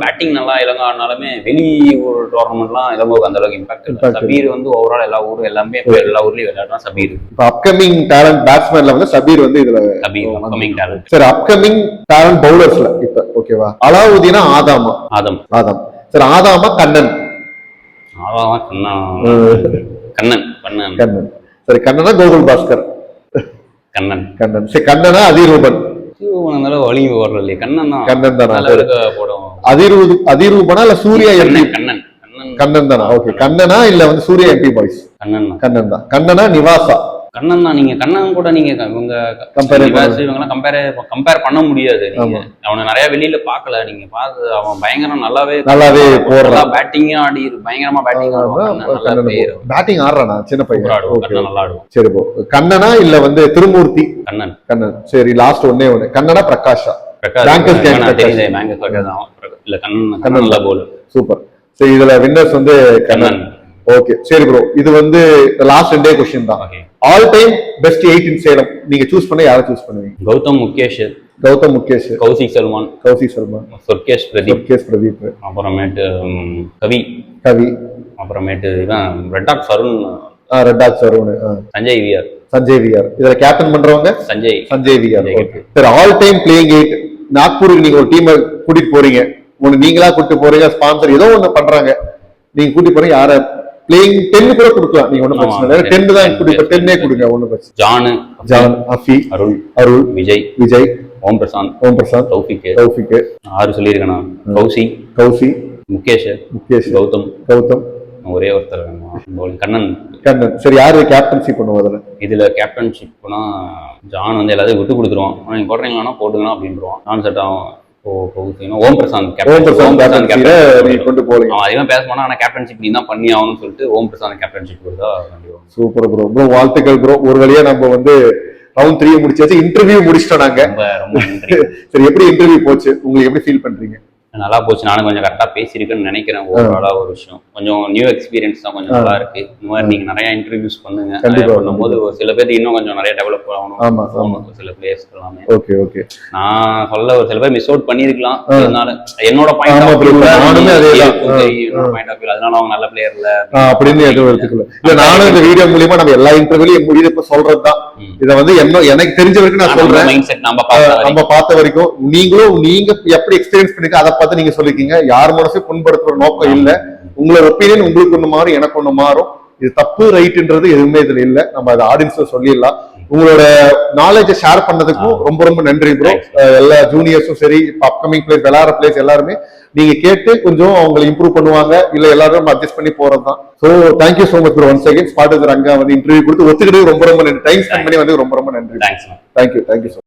பேட்டிங் நல்லா இளங்கோ ஆனாலுமே வெளி ஒரு டோர்னமெண்ட்லாம் இளங்கோக்கு அந்த அளவுக்கு இம்பாக்ட் இல்ல. சபீர் வந்து ஓவரால் எல்லா ஊர்லயும் விளையாடுறான் சபீர். இப்ப அப்கமிங் டேலண்ட் பேட்ஸ்மேன்ல வந்து சபீர் வந்து இதுல அப்கமிங் டேலண்ட். சரி, அப்கமிங் டேலண்ட் பவுலர்ஸ்ல இப்ப ஓகேவா? அலாவுதீனா ஆதாமா? ஆதம். சரி, ஆதாமா கண்ணன்? கண்ணன். சரி, கண்ணனா கோகுல் பாஸ்கர்? கண்ணன். சரி, கண்ணனா அதிரூபன்? ஒளிவு போடுறது கண்ணன் தானா? அதிரூபனா இல்ல சூர்யா? கண்ணன் தானா? ஓகே. கண்ணனா இல்ல வந்து சூர்யா எம்பி பாய்ஸ்? கண்ணன் தான். கண்ணனா நிவாசா? கண்ணன் தான். நீங்க கண்ணன் கூட நீங்க இவங்க கம்பேர் பண்ண முடியாது. நீங்க அவனை நிறைய வெளியில பாக்கல. நீங்க பார்த்து அவன் பயங்கரம் நல்லாவே போடுறான். பேட்டிங்கும் ஆடி பயங்கரமா பேட்டிங் ஆடுறானா? சின்ன பையன் நல்லா ஆடுவான். சரி போ. கண்ணனா இல்ல வந்து திருமூர்த்தி? கண்ணன். சரி, லாஸ்ட் ஒன்னே கண்ணனா பிரகாஷா? சூப்பர். சரி, இதுல வின்னர்ஸ் வந்து கண்ணன். ஓகே. சரி ப்ரோ, இது வந்து லாஸ்ட் 2 क्वेश्चन தான். ஆல் டைம் பெஸ்ட் 8 இன் சேலம் நீங்க சூஸ் பண்ண யாரை சூஸ் பண்ணுவீங்க? கௌதம் முகேஷ், கௌசிக் சல்மான், சொர்கேஷ் பிரதீப், அப்புறமேட்டு கவி, அப்புறமேட்டு இதான் ரெட்டாக் சருண், சஞ்சய் விஆர். இதுல கேப்டன் பண்றவங்க சஞ்சய் விஆர். சரி, ஆல் டைம் பிளேயிங் 8 நாக்பூருக்கு நீங்க ஒரு டீமை கூட்டிட்டு போறீங்க. ஒண்ணு நீங்களா கூட்டிட்டு போறீங்க, ஸ்பான்சர் ஏதோ ஒண்ணு பண்றாங்க, நீங்க கூட்டிட்டு போறீங்க. யார பிளேயிங் 10 கூட கொடுக்கலாம், நீங்க ஒண்ணும் பிரச்சனை இல்லை. 10 தான் கொடுங்க, 10 கொடுங்க, ஒண்ணும் பிரச்சனை. ஜான், அஃபி, அருள், விஜய், ஓம் பிரசாந்த், தௌஃபிக், 6 சொல்லியிருக்கேன். கௌசி, முகேஷ், கௌதம், ஒரே ஒருத்தர் வேணும் bowling. கண்ணன். கண்ணன். சரி, யாரு கேப்டன்சி பண்ணுவதில்ல? இதுல கேப்டன்ஷிப்னா ஜான் வந்து எல்லாத்தையும் விட்டு கொடுத்துருவோம். நீங்க போடுறீங்கன்னா போட்டுக்கலாம் அப்படின்றோம். நான் செட் ஆகும். ஓம் பிரசாந்த் கொண்டு போறீங்க. அதிகமா பேச போனா ஆனா கேப்டன்ஷிப் நீ தான் பண்ணி ஆகணும்னு சொல்லிட்டு ஓம் பிரசாந்த் கேப்டன்ஷிப் கொடுத்தா. Super bro. ப்ரோ வாழ்த்துக்கள் ப்ரோ. ஒரு வழியா நம்ம வந்து ரவுண்ட் 3 முடிச்சாச்சு, இன்டர்வியூ முடிச்சிட்டோம் நாங்க. ரொம்ப நன்றி. சரி, எப்படி இன்டர்வியூ போச்சு, உங்களுக்கு எப்படி ஃபீல் பண்றீங்க? நல்லா போச்சு. நானும் கொஞ்சம் கரெக்டா பேசியிருக்கேன்னு நினைக்கிறேன். ஓவராலா ஒரு விஷயம் கொஞ்சம் நியூ எக்ஸ்பீரியன்ஸ் தான், கொஞ்சம் நல்லா இருக்கு. இந்த மாதிரி நீங்க நிறைய இன்டர்வியூஸ் பண்ணுங்க. பண்ணும்போது ஒரு சில பேருக்கு இன்னும் கொஞ்சம் நிறைய டெவலப் ஆகணும். சில பிளேயர்ஸ் எல்லாமே. Okay okay. நான் சொல்ல ஒரு சில பேர் மிஸ் அவுட் பண்ணிருக்கலாம். அதனால என்னோட பாயிண்ட் ஆஃப் வியூ அதனால அவங்க நல்ல பிளேயர் இல்ல அப்படின்னு எதுவும் எடுத்துக்கல. இல்ல, நானும் இந்த வீடியோ மூலியமா நம்ம எல்லா இன்டர்வியூலயும் முடிவு இப்ப சொல்றதுதான். இதை வந்து எனக்கு தெரிஞ்ச வரைக்கும் நான் சொல்றேன். நம்ம பார்த்த வரைக்கும் நீங்க எப்படி எக்ஸ்பீரியன்ஸ் பண்ணிக்க அதை பார்த்து நீங்க சொல்லிருக்கீங்க. யார் மனசையும் புண்படுத்துற நோக்கம் இல்ல. உங்களோட ஒப்பீனியன் உங்களுக்கு ஒண்ணு மாறும், எனக்கு ஒண்ணு மாறும். இது தப்பு ரைட்ன்றது எதுவுமே இதுல இல்ல. நம்ம அதை ஆடியன்ஸ்ல சொல்லிடலாம். உங்களோட நாலேஜை ஷேர் பண்ணதுக்கும் ரொம்ப ரொம்ப நன்றி ப்ரோ. எல்லா ஜூனியர்ஸும் சரி, அப்கமிங் பிளேயர்ஸ், விளையாடுற பிளேயர்ஸ் எல்லாருமே நீங்க கேட்டு கொஞ்சம் அவங்களை இம்ப்ரூவ் பண்ணுவாங்க. இல்ல எல்லாரும் அட்ஜஸ்ட் பண்ணி போறதுதான். So thank you so much bro. Once again spot Ranga வந்து இன்டர்வியூ கொடுத்து ஒத்துக்கிட்டு ரொம்ப ரொம்ப நன்றி. டைம் ஸ்பெண்ட் பண்ணி வந்து ரொம்ப ரொம்ப நன்றி. தேங்க்யூ.